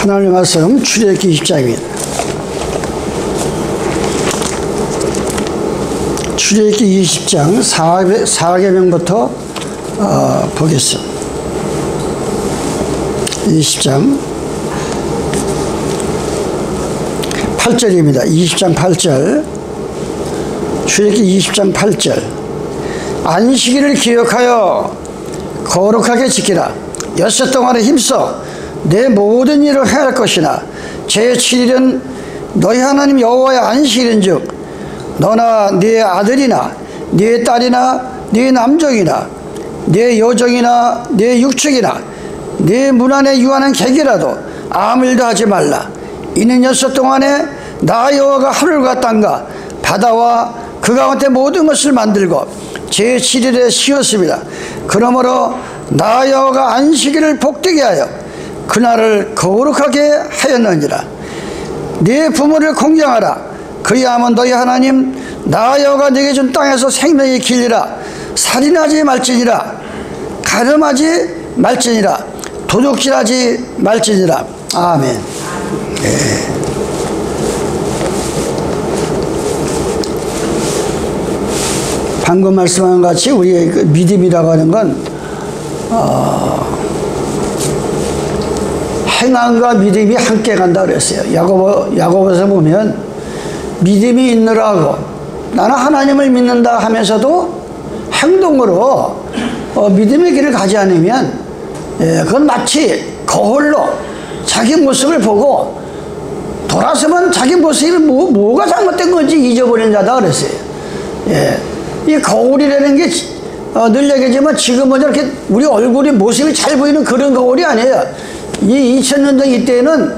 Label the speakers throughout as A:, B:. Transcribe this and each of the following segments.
A: 하나님의 말씀 출애굽기 20장입니다. 출애굽기 20장 4계명부터 보겠습니다. 20장 8절입니다. 20장 8절. 출애굽기 20장 8절. 안식일을 기억하여 거룩하게 지키라. 엿새 동안에 힘써 내 모든 일을 행할 것이나 제7일은 너희 하나님 여호와의 안식일인즉 너나 네 아들이나 네 딸이나 네 남종이나 네 여종이나 네 육축이나 네 문 안에 유하는 객이라도 아무 일도 하지 말라. 이는 엿새 동안에 나 여호와가 하늘과 땅과 바다와 그 가운데 모든 것을 만들고 제7일에 쉬었습니다. 그러므로 나 여호와가 안식일을 복되게 하여 그날을 거룩하게 하였느니라. 네 부모를 공경하라. 그리하면 너희 하나님 나 여호와가 네게 준 땅에서 생명이 길리라. 살인하지 말지니라. 간음하지 말지니라. 도둑질하지 말지니라. 아멘. 네. 방금 말씀한 같이 우리의 그 믿음이라고 하는 건 행함과 믿음이 함께 간다 그랬어요. 야고보서 보면 믿음이 있느라고 나는 하나님을 믿는다 하면서도 행동으로 믿음의 길을 가지 않으면 그건 마치 거울로 자기 모습을 보고 돌아서면 자기 모습이 뭐가 잘못된 건지 잊어버린 자다 그랬어요. 이 거울이라는 게 늘 얘기하지만 지금은 이렇게 우리 얼굴이 모습이 잘 보이는 그런 거울이 아니에요. 이 2000년도 이때는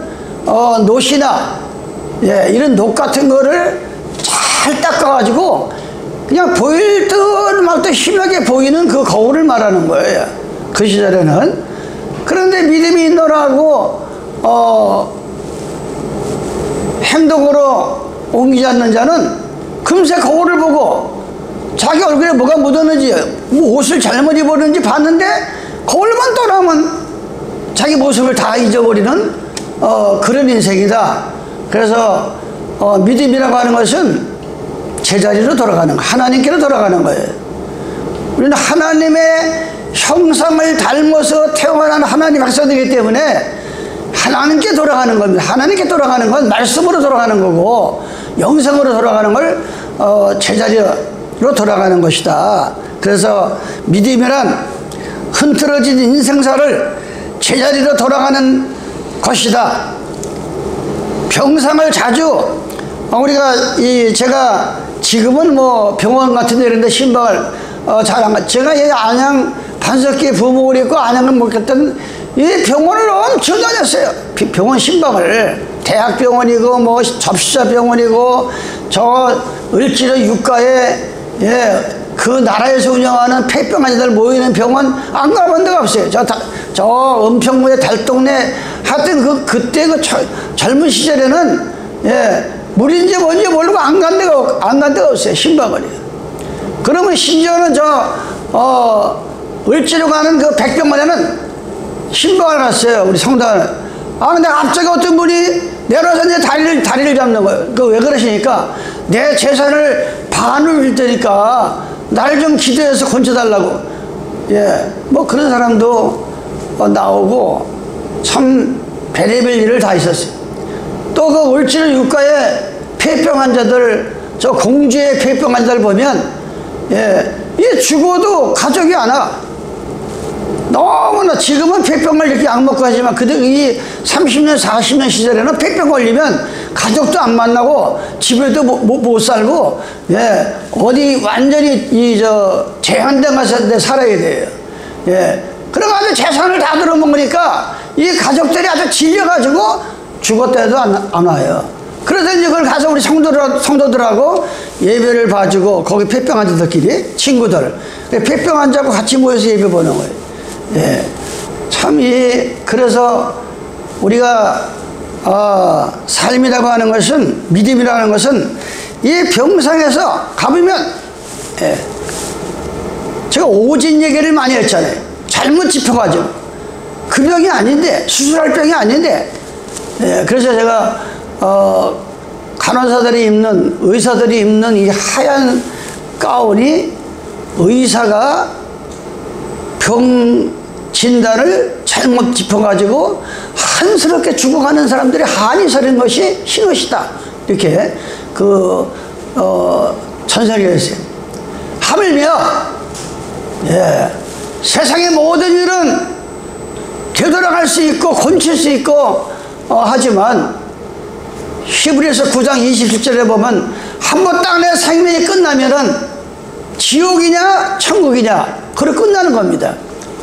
A: 노시나 이런 녹 같은 거를 잘 닦아가지고 그냥 보일 듯 말 듯 심하게 보이는 그 거울을 말하는 거예요. 그 시절에는. 그런데 믿음이 있노라고 행동으로 옮기지 않는 자는 금세 거울을 보고 자기 얼굴에 뭐가 묻었는지 뭐 옷을 잘못 입었는지 봤는데 거울만 떠나면 자기 모습을 다 잊어버리는 그런 인생이다. 그래서 믿음이라고 하는 것은 제자리로 돌아가는 거, 하나님께로 돌아가는 거예요. 우리는 하나님의 형상을 닮아서 태어난 하나님 백성이기 때문에 하나님께 돌아가는 겁니다. 하나님께 돌아가는 건 말씀으로 돌아가는 거고 영성으로 돌아가는 걸 제자리로 돌아가는 것이다. 그래서 믿음이란 흐트러진 인생사를 제자리로 돌아가는 것이다. 병상을 자주 우리가 제가 지금은 뭐 병원 같은 데 이런 데 신방을 잘 안 가. 제가 안양 반석기 부목을 있고 안양을 먹겠던 이 병원을 엄청 다녔어요. 병원 신방을. 대학병원이고 뭐 접시자 병원이고 저 을지로 육가에 그 나라에서 운영하는 폐병 환자들 모이는 병원 안 가본 데가 없어요. 저 은평구의 달동네 하여튼 그때 젊은 시절에는 물인지 뭔지 모르고 안 간 데가 없어요. 신방을이. 그러면 심지어는 을지로 가는 그 백병원에는 신방을 갔어요. 우리 성당을. 근데 갑자기 어떤 분이 내려와서 내 다리를 잡는 거예요. 왜 그러시니까 내 재산을 반을 줄 테니까 날 좀 기도해서 건져달라고. 뭐 그런 사람도 나오고 참 별의별 일을 다 있었어요. 또 그 을지로 육가의 폐병 환자들, 저 공주의 폐병 환자들 보면 이 죽어도 가족이 안 와. 너무나 지금은 폐병을 이렇게 약 먹고 하지만 그때 이 30년 40년 시절에는 폐병 걸리면 가족도 안 만나고 집에도 못 살고 어디 완전히 제한된 곳에 살아야 돼요. 그래가지고 재산을 다 들어먹으니까 이 가족들이 아주 질려가지고 죽었다 해도 안 와요. 그래서 이제 그걸 가서 우리 성도들하고 예배를 봐주고 거기 폐병 환자들끼리 친구들 폐병 환자하고 같이 모여서 예배 보는 거예요. 참 그래서 우리가 삶이라고 하는 것은 믿음이라고 하는 것은 이 병상에서 가보면 제가 오진 얘기를 많이 했잖아요. 잘못 짚어가지고 그 병이 아닌데 수술할 병이 아닌데 예, 그래서 제가 간호사들이 입는, 의사들이 입는 이 하얀 가운이 의사가 병 진단을 잘못 짚어가지고 한스럽게 죽어가는 사람들이 한이 서린 것이 흰옷이다, 이렇게 전설이 했어요. 하물며 세상의 모든 일은 되돌아갈 수 있고 고칠 수 있고 하지만 히브리서 9장 27절에 보면 한번 땅내 생명이 끝나면은 지옥이냐 천국이냐 그렇게 끝나는 겁니다.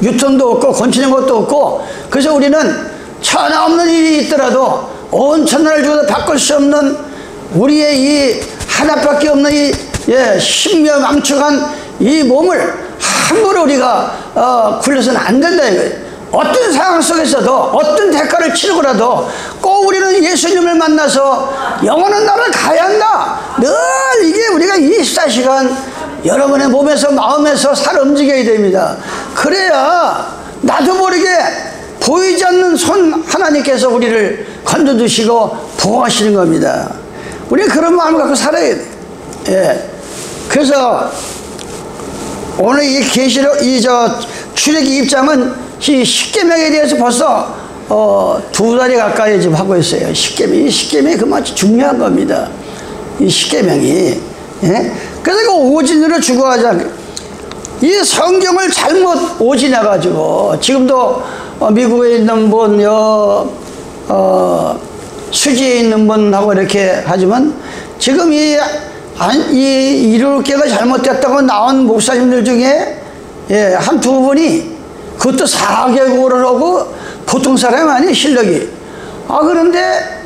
A: 유턴도 없고 권치는 것도 없고. 그래서 우리는 천하 없는 일이 있더라도 온 천하를 주어도 바꿀 수 없는 우리의 이 하나밖에 없는 이 신묘 망측한 이 몸을 함부로 우리가 굴려서는 안 된다 이거예요. 어떤 상황 속에서도 어떤 대가를 치르고라도 꼭 우리는 예수님을 만나서 영원한 나라를 가야 한다. 늘 이게 우리가 24시간 여러분의 몸에서 마음에서 살아 움직여야 됩니다. 그래야 나도 모르게 보이지 않는 손 하나님께서 우리를 건져주시고 보호하시는 겁니다. 우리 그런 마음을 갖고 살아야 돼. 예. 그래서 오늘 이 계시록 출애기 2장은 이 십계명에 대해서 벌써 2달이 가까이 지금 하고 있어요. 십계명. 이 십계명이 그만큼 중요한 겁니다. 이 십계명이. 예? 그래서 그 오진으로 죽어가자. 이 성경을 잘못 오진해가지고 지금도 미국에 있는 분, 수지에 있는 분하고 이렇게 하지만 지금 이룰게가 잘못됐다고 나온 목사님들 중에 한 두 분이 그것도 4개국어를 하고 보통 사람이 아니에요, 실력이. 그런데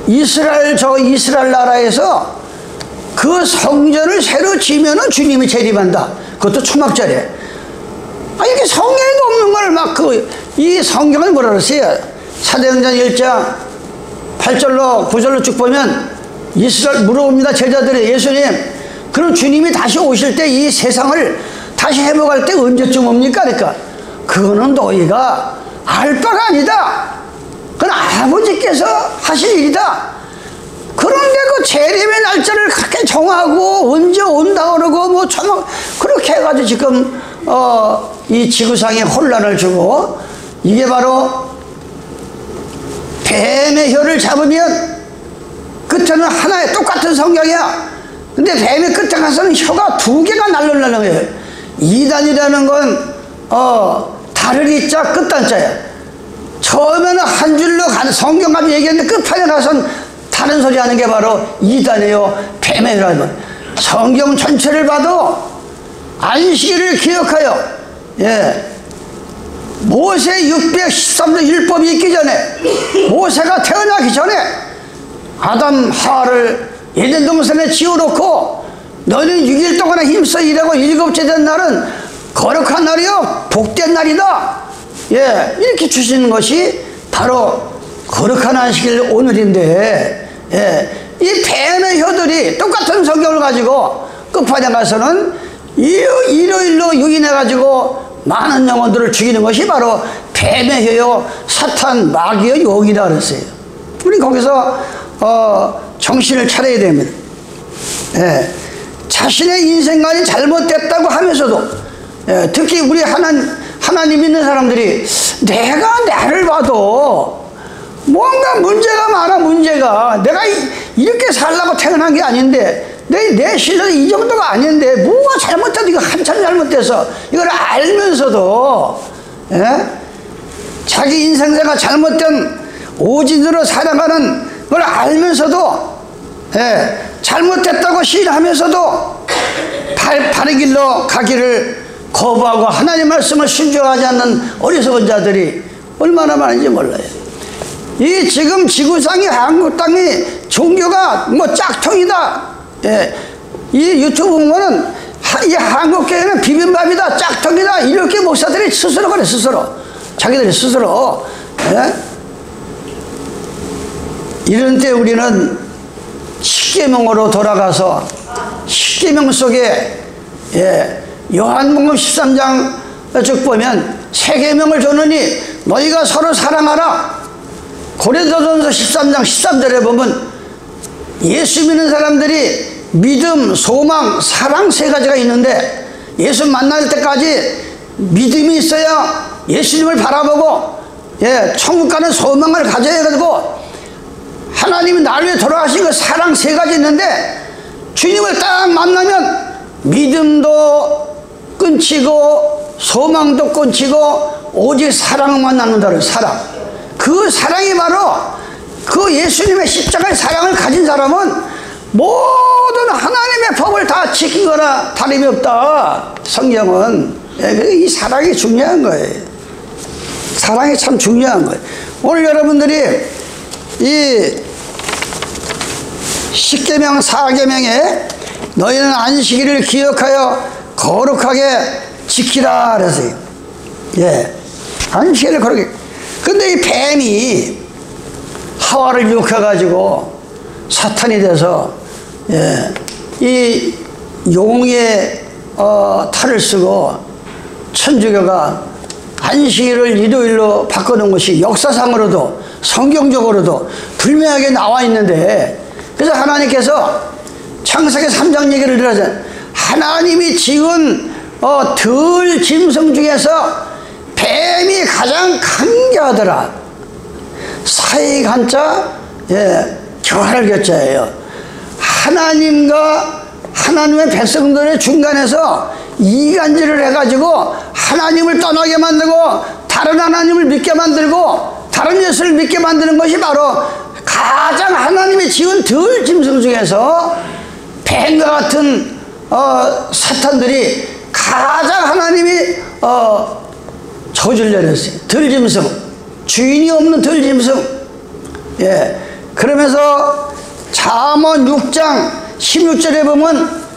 A: 이스라엘 나라에서 그 성전을 새로 지면은 주님이 재림한다. 그것도 초막절에. 이게 성경에도 없는 걸 막 이 성경을 뭐라 그러세요? 사도행전 1장 8절로 9절로 쭉 보면 이스라엘 물어봅니다. 제자들이 예수님, 그럼 주님이 다시 오실 때 이 세상을 다시 회복할 때 언제쯤 옵니까? 그러니까 그거는 너희가 알 바가 아니다. 그건 아버지께서 하실 일이다. 그런데 그 재림의 날짜를 그렇게 정하고 언제 온다 그러고 뭐 그렇게 해가지고 지금 이 지구상에 혼란을 주고, 이게 바로 뱀의 혀를 잡으면 끝에는 하나의 똑같은 성경이야. 근데 뱀의 끝에 가서는 혀가 2개가 날라오는 거예요. 이단이라는 건 다르리 자 끝단자야. 처음에는 한 줄로 가는 성경 가지고 얘기했는데 끝판에 가서는 다른 소리 하는 게 바로 이단이에요. 뱀의 혀라는. 성경 전체를 봐도 안식일을 기억하여, 모세 613조 율법이 있기 전에, 모세가 태어나기 전에 아담 하와를 에덴 동산에 지어놓고 너는 6일 동안 힘써 일하고 7째 된 날은 거룩한 날이요 복된 날이다, 이렇게 주시는 것이 바로 거룩한 안식일 오늘인데, 이 뱀의 혀들이 똑같은 성경을 가지고 끝판에 가서는 일요일로 유인해가지고 많은 영혼들을 죽이는 것이 바로 뱀의 혀요 사탄 마귀의 용이라 그랬어요. 우리 거기서 정신을 차려야 됩니다. 자신의 인생관이 잘못됐다고 하면서도, 특히 우리 하나님 믿는 사람들이 내가 나를 봐도 뭔가 문제가 많아. 문제가 내가 이렇게 살라고 태어난 게 아닌데, 내 실력이 이 정도가 아닌데 뭐가 잘못돼도 이거 한참 잘못돼서 이걸 알면서도 자기 인생사가 잘못된 오진으로 살아가는 걸 알면서도 잘못됐다고 시인하면서도 바른 길로 가기를 거부하고 하나님 말씀을 순종하지 않는 어리석은 자들이 얼마나 많은지 몰라요. 이 지금 지구상의 한국 땅이 종교가 뭐 짝퉁이다. 이 유튜브 보면은 이 한국교회는 비빔밥이다, 짝퉁이다, 이렇게 목사들이 스스로 그래, 스스로. 자기들이 스스로. 이런 때 우리는 십계명으로 돌아가서 십계명 속에 요한복음 13장 쭉 보면 세 계명을 줬느니 너희가 서로 사랑하라. 고린도전서 13장 13절에 보면 예수 믿는 사람들이 믿음, 소망, 사랑 세 가지가 있는데 예수 만날 때까지 믿음이 있어야 예수님을 바라보고 천국 가는 소망을 가져야 되고 하나님이 나를 위해 돌아가신 그 사랑 세 가지 있는데 주님을 딱 만나면 믿음도 끊치고 소망도 끊치고 오직 사랑만 남는다는 사랑. 그 사랑이 바로 그 예수님의 십자가의 사랑을 가진 사람은 모든 하나님의 법을 다 지키거나 다름이 없다. 성경은 이 사랑이 중요한 거예요. 사랑이 참 중요한 거예요. 오늘 여러분들이 이 십계명 4계명에 너희는 안식일을 기억하여 거룩하게 지키라 그랬어요. 안식일을 거룩하게. 근데 이 뱀이 하와를 유혹해가지고 사탄이 돼서 이 용의 탈을 쓰고 천주교가 안식일을 일요일로 바꿔놓은 것이 역사상으로도 성경적으로도 분명하게 나와 있는데, 그래서 하나님께서 창세기 3장 얘기를 들어서 하나님이 지은 들 짐승 중에서 뱀이 가장 강교하더라. 사익 한자 교활 교자예요. 하나님과 하나님의 백성들의 중간에서 이간질을 해가지고 하나님을 떠나게 만들고 다른 하나님을 믿게 만들고 다른 예수를 믿게 만드는 것이 바로 가장 하나님이 지은 들 짐승 중에서 뱀과 같은 사탄들이 가장 하나님이 저주를 내렸어요. 들 짐승, 주인이 없는 들 짐승. 그러면서 잠언 6장 16절에 보면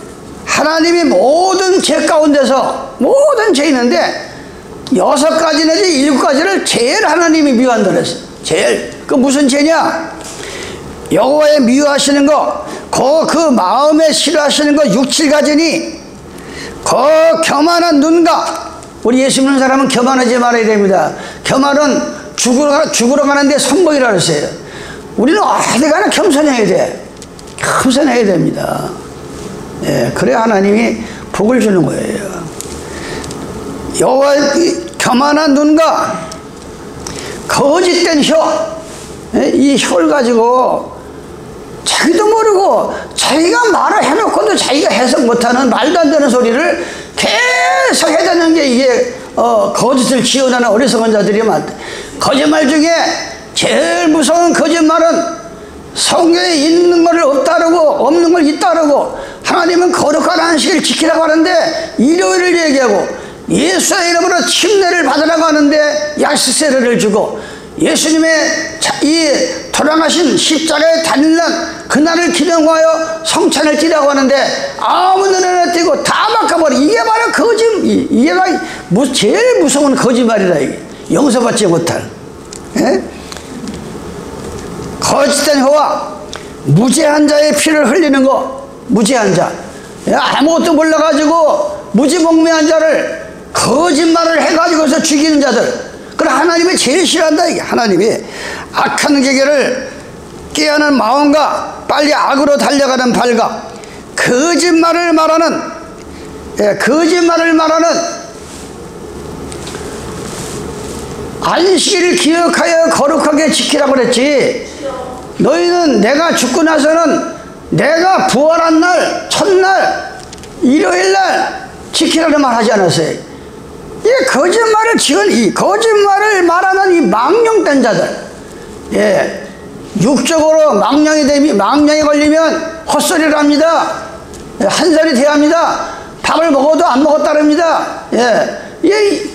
A: 하나님이 모든 죄 가운데서 모든 죄 있는데 6가지 내지 7가지를 제일 하나님이 미워한다 그랬어요. 제일. 그 무슨 죄냐? 여호와의 미워하시는 거, 그 마음에 싫어하시는 거 6, 7가지니 그 교만한 눈과, 우리 예수 믿는 사람은 교만하지 말아야 됩니다. 교만은 죽으러 가는데 선봉이라 그랬어요. 우리는 어디 가나 겸손해야 돼. 겸손해야 됩니다. 그래야 하나님이 복을 주는 거예요. 여호와의 교만한 눈과 거짓된 혀, 이 혀를 가지고 자기도 모르고 자기가 말을 해놓고도 자기가 해석 못하는 말도 안 되는 소리를 계속 해대는 게 이게 거짓을 지어내는 어리석은 자들이 많다. 거짓말 중에 제일 무서운 거짓말은 성경에 있는 것을 없다르고 없는 걸 있다르고, 하나님은 거룩한 안식을 지키라고 하는데 일요일을 얘기하고 예수의 이름으로 침례를 받으라고 하는데 야식세례를 주고 예수님의 이 돌아가신 십자가에 달리는 그날을 기념하여 성찬을 띠라고 하는데 아무 눈에나 띄고 다 바꿔버려. 이게 바로 이게 바로 제일 무서운 거짓말이다. 이게 용서받지 못할 거짓된 혀와 무죄한 자의 피를 흘리는 거. 무죄한 자, 아무것도 몰라가지고 무지몽매한 자를 거짓말을 해가지고서 죽이는 자들, 그럼 하나님이 제일 싫어한다. 이게 하나님이 악한 계계를 깨하는 마음과 빨리 악으로 달려가는 발과 거짓말을 말하는 안식일을 기억하여 거룩하게 지키라고 그랬지. 너희는 내가 죽고 나서는 내가 부활한 날 첫날 일요일날 지키라는 말 하지 않았어요. 이 거짓말을 지은 이 거짓말을 말하는 이 망령된 자들, 육적으로 망령이 걸리면 헛소리를 합니다. 한 살이 돼야 합니다. 밥을 먹어도 안 먹었다릅니다.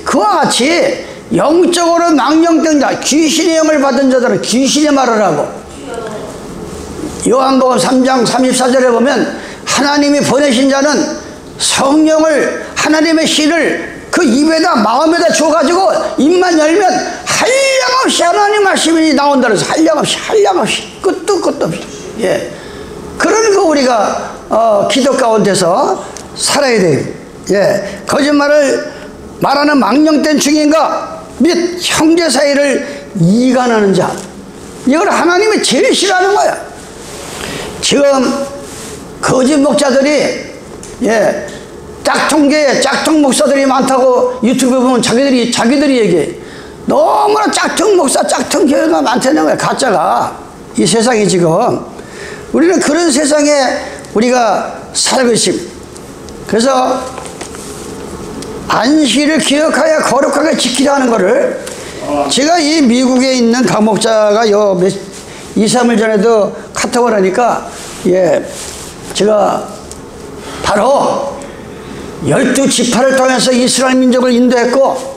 A: 그와 같이 영적으로 망령된 자, 귀신의 영을 받은 자들은 귀신의 말을 하고, 요한복음 3장 34절에 보면 하나님이 보내신 자는 성령을, 하나님의 씨를 그 입에다 마음에다 줘가지고 입만 열면 한량없이 하나님 말씀이 나온다 그래서 한량없이 끝도 없이. 그러니까 우리가 기도 가운데서 살아야 돼요. 거짓말을 말하는 망령된 증인과 및 형제 사이를 이간하는 자, 이걸 하나님이 제일 싫어하는 거야. 지금 거짓 목자들이 짝퉁 목사들이 많다고 유튜브에 보면 자기들이 얘기해. 너무나 짝퉁 목사, 짝퉁 교회가 많다는 거야. 가짜가. 이 세상이 지금. 우리는 그런 세상에 우리가 살고 있습니다. 그래서 안식일을 기억하여 거룩하게 지키라는 거를 제가 이 미국에 있는 강 목자가 2, 3일 전에도 카톡을 하니까 제가 바로 12지파를 통해서 이스라엘 민족을 인도했고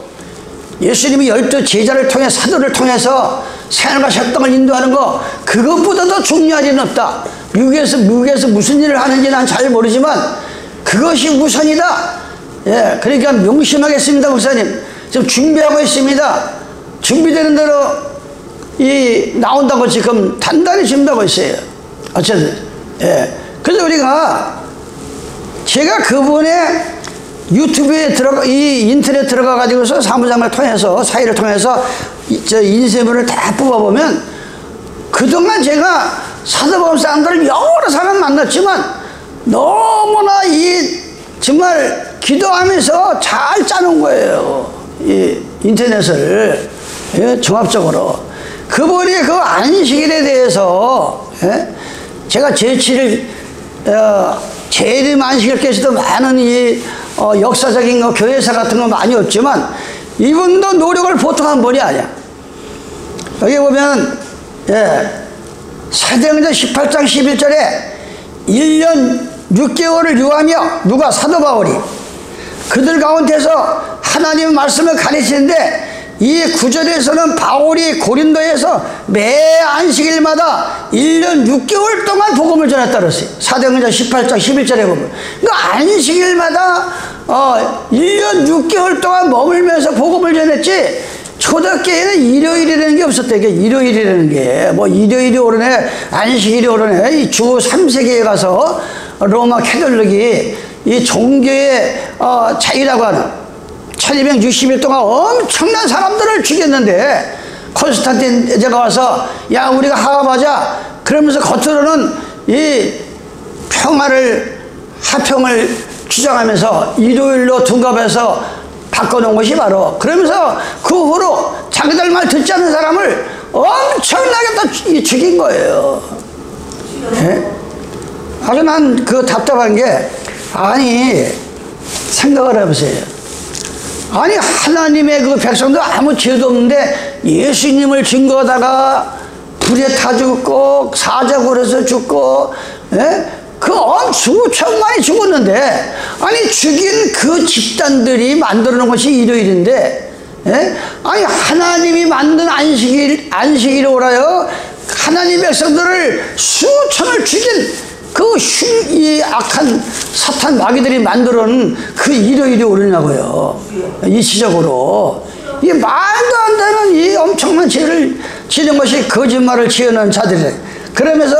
A: 예수님이 12제자를 통해 사도를 통해서 생활과 협동을 인도하는 거 그것보다 더 중요한 일은 없다. 미국에서 무슨 일을 하는지 난 잘 모르지만 그것이 우선이다. 그러니까 명심하겠습니다. 목사님 지금 준비하고 있습니다. 준비되는 대로 나온다고 지금 단단히 준비하고 있어요. 어쨌든 그래서 우리가 제가 그분의 유튜브에 인터넷 들어가 가지고서 사무장을 통해서 사회를 통해서 인쇄물을 다 뽑아보면 그동안 제가 사도바울 사람들을 여러 사람 만났지만 너무나 정말 기도하면서 잘 짜놓은 거예요. 이 인터넷을 종합적으로 그분이 그 안식일에 대해서 제가 제7일 재림 안식일 깨서도 많은 역사적인 거 교회사 같은 거 많이 없지만 이분도 노력을 보통 한 분이 아니야. 여기 보면 사도행전 18장 11절에 1년 6개월을 유하며 누가 사도 바울이 그들 가운데서 하나님의 말씀을 가르치는데 이 구절에서는 바울이 고린도에서 매 안식일마다 1년 6개월 동안 복음을 전했다 그랬어요. 사도행전 18장 11절에 보면 그 안식일마다 1년 6개월 동안 머물면서 복음을 전했지 초대교회는 일요일이라는 게 없었대. 이게 일요일이라는 게 뭐 일요일이 오르네 안식일이 오르네 이 주 3세기에 가서 로마 캐톨릭이 이 종교의 자유라고 하는 1260일 동안 엄청난 사람들을 죽였는데 콘스탄틴 제가 와서 야 우리가 화합하자 그러면서 겉으로는 이 화평을 주장하면서 일요일로 둔갑해서 바꿔놓은 것이 바로 그러면서 그 후로 자기들 말 듣지 않는 사람을 엄청나게 또 죽인 거예요. 아주 난 그 답답한 게 아니 생각을 해보세요. 아니 하나님의 그 백성도 아무 죄도 없는데 예수님을 증거하다가 불에 타 죽고 사자굴에서 죽고 그 수천만이 죽었는데 아니 죽인 그 집단들이 만들어 놓은 것이 일요일인데 아니 하나님이 만든 안식일이 오라요 하나님 백성들을 수천을 죽인 이 악한 사탄 마귀들이 만들어 놓은 그 일요일이 오르냐고요. 일시적으로 이 말도 안 되는 이 엄청난 죄를 지는 것이 거짓말을 지어놓은 자들이래. 그러면서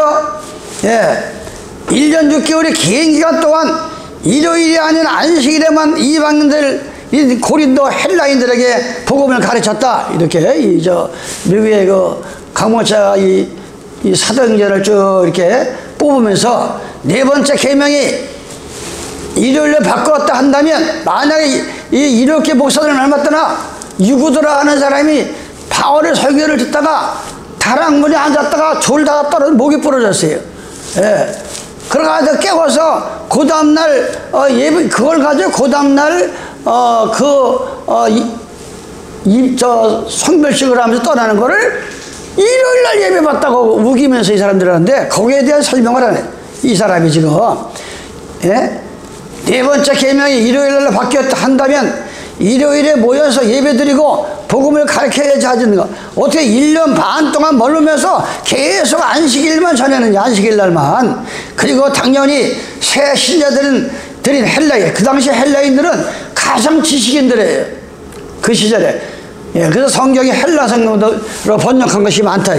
A: 1년 6개월의 긴 기간 동안 일요일이 아닌 안식일에만 이방인들 고린도 헬라인들에게 복음을 가르쳤다. 이렇게 미국의 그 강목자가 이 사도행전을 쭉 이렇게 뽑으면서 네 번째 계명이 일요일로 바꾸었다 한다면 만약에 이렇게 목사들을 닮았더나 유구드라 하는 사람이 바울의 설교를 듣다가 다락문에 앉았다가 졸다가 떨어져 목이 부러졌어요. 그래가지고 깨워서 그 다음날 예배 그걸 가지고 그 다음날 성별식을 하면서 떠나는 거를 일요일날 예배 받다고 우기면서 이 사람들 하는데 거기에 대한 설명을 하네. 이 사람이 지금 네 번째 계명이 일요일날로 바뀌었다 한다면 일요일에 모여서 예배드리고 복음을 가르쳐야지 하는 거 어떻게 1년 반 동안 머물면서 계속 안식일만 전하느냐 안식일날만. 그리고 당연히 새 신자들은 드린 헬라인 그 당시 헬라인들은 가장 지식인들이에요. 그 시절에 그래서 성경이 헬라 성경으로 번역한 것이 많다.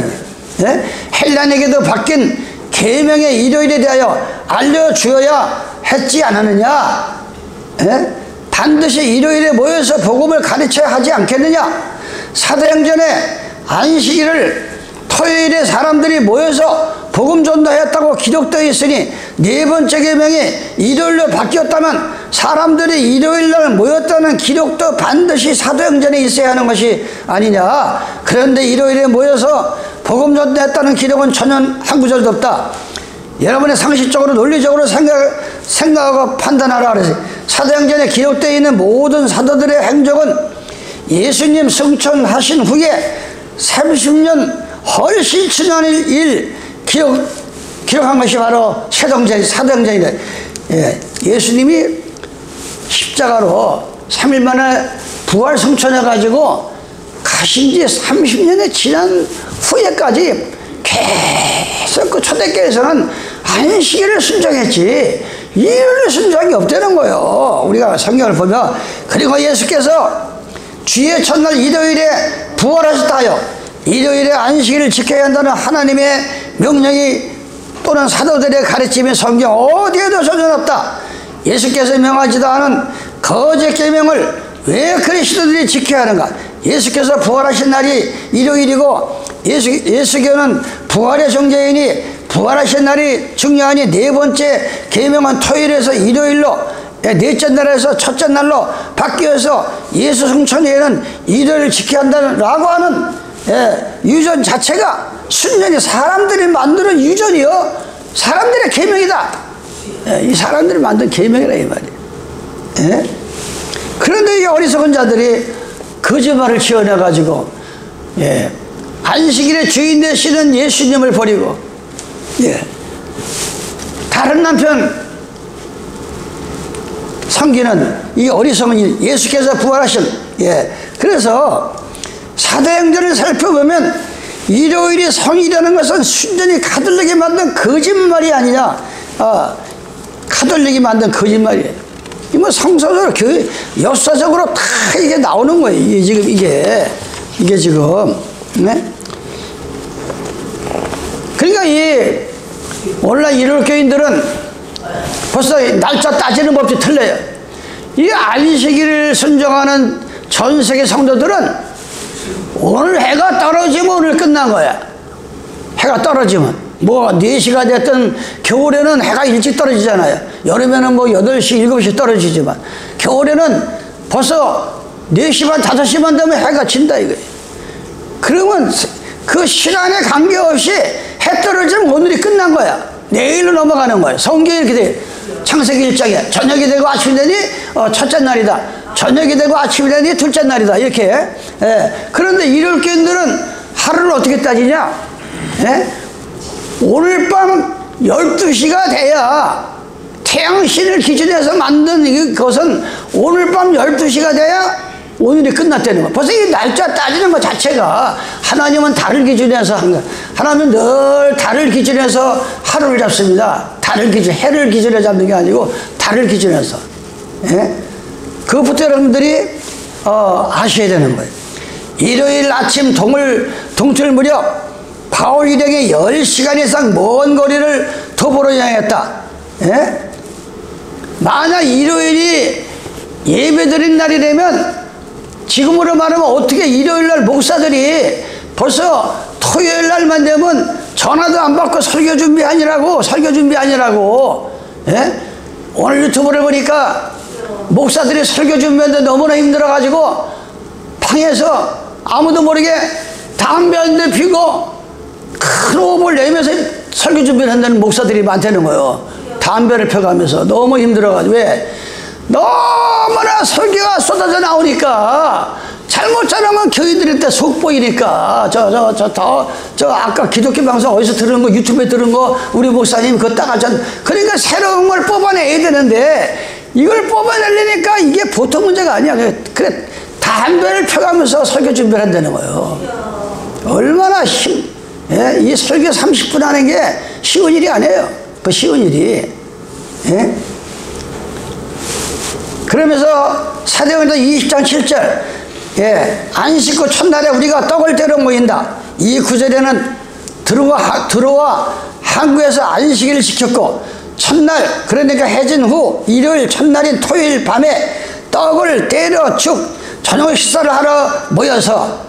A: 헬라인에게도 바뀐 계명의 일요일에 대하여 알려주어야 했지 않았느냐. 반드시 일요일에 모여서 복음을 가르쳐야 하지 않겠느냐. 사도행전에 안식일을 토요일에 사람들이 모여서 복음 전도했다고 기록되어 있으니 네 번째 계명이 일요일로 바뀌었다면 사람들이 일요일날 모였다는 기록도 반드시 사도행전에 있어야 하는 것이 아니냐. 그런데 일요일에 모여서 복음 전도했다는 기록은 전혀 한 구절도 없다. 여러분의 상식적으로 논리적으로 생각하고 판단하라 그래서 사도행전에 기록되어 있는 모든 사도들의 행적은 예수님 승천하신 후에 30년 훨씬 지난 일 기록한 것이 바로 사도행전이다. 예수님이 십자가로 3일 만에 부활 승천해가지고 가신 지 30년이 지난 후에까지 계속 그 초대교회에서는 안식일을 순종했지 일요일을 순종한 게 없다는 거예요. 우리가 성경을 보면. 그리고 예수께서 주의 첫날 일요일에 부활하셨다 하여 일요일에 안식일을 지켜야 한다는 하나님의 명령이 또는 사도들의 가르침이 성경 어디에도 전혀 없다. 예수께서 명하지도 않은 거짓 계명을 왜 그리스도들이 지켜야 하는가. 예수께서 부활하신 날이 일요일이고 예수교는 부활의 존재이니 부활하신 날이 중요하니 네 번째 계명은 토요일에서 일요일로 넷째 날에서 첫째 날로 바뀌어서 예수 승천회에는 일요일을 지켜야 한다라고 하는 유전 자체가 순전히 사람들이 만드는 유전이요 사람들의 계명이다. 이 사람들이 만든 계명이라 이 말이에요. 그런데 이 어리석은 자들이 거짓말을 지어내 가지고 안식일의 주인 되시는 예수님을 버리고 다른 남편 섬기는 이 어리석은 일, 예수께서 부활하신 그래서 사도행전을 살펴보면 일요일이 성이라는 것은 순전히 가들리게 만든 거짓말이 아니냐. 가들리게 만든 거짓말이에요. 이 뭐 성서적으로 역사적으로 다 이게 나오는 거예요. 이게 지금 그러니까 오늘날 일요일 교인들은 벌써 날짜 따지는 법이 틀려요. 이 안식일을 순종하는 전 세계 성도들은 오늘 해가 떨어지면 오늘 끝난 거야. 해가 떨어지면 뭐 4시가 됐든 겨울에는 해가 일찍 떨어지잖아요. 여름에는 뭐 8시 7시 떨어지지만 겨울에는 벌써 4시 반 5시만 되면 해가 진다 이거예요. 그러면 그 시간에 관계없이 해 떨어지면 오늘이 끝난 거야. 내일로 넘어가는 거예요. 성경이 이렇게 돼. 창세기 1장에 저녁이 되고 아침이 되니 첫째 날이다. 저녁이 되고 아침이 되니 둘째 날이다. 이렇게. 그런데 일요일 교인들은 하루를 어떻게 따지냐? 오늘 밤 12시가 돼야 태양신을 기준해서 만든 것은 오늘 밤 12시가 돼야 오늘이 끝났다는 거야. 벌써 이 날짜 따지는 것 자체가 하나님은 달을 기준해서 한 거야. 하나님은 늘 달을 기준해서 하루를 잡습니다. 달을 기준, 해를 기준해서 잡는 게 아니고 달을 기준해서. 그것부터 여러분들이 아셔야 되는 거예요. 일요일 아침 동틀 무렵 바울 일행이 10시간 이상 먼 거리를 도보로 향했다. 만약 일요일이 예배드린 날이 되면 지금으로 말하면 어떻게 일요일날 목사들이 벌써 토요일날만 되면 전화도 안 받고 설교 준비 아니라고 오늘 유튜브를 보니까 목사들이 설교 준비하는데 너무나 힘들어가지고 방에서 아무도 모르게 담배 한 대 피고 큰 호흡을 내면서 설교 준비를 한다는 목사들이 많다는 거예요. 담배를 펴가면서 너무 힘들어가지고. 왜? 너무나 설교가 쏟아져 나오니까 잘못 잘하면 교인들한테 속 보이니까 저 아까 기독교 방송 어디서 들은 거 유튜브에 들은 거 우리 목사님 그거 따가잖아. 그러니까 새로운 걸 뽑아내야 되는데 이걸 뽑아내려니까 이게 보통 문제가 아니야. 그래 담배를 펴가면서 설교 준비를 한다는 거예요. 얼마나 이 설교 30분 하는 게 쉬운 일이 아니에요. 그 쉬운 일이. 그러면서 사도행전 20장 7절 안식 후 첫날에 우리가 떡을 떼러 모인다. 이 구절에는 들어와 항구에서 안식일을 지켰고 첫날 그러니까 해진 후 일요일 첫날인 토요일 밤에 떡을 떼러 쭉 저녁 식사를 하러 모여서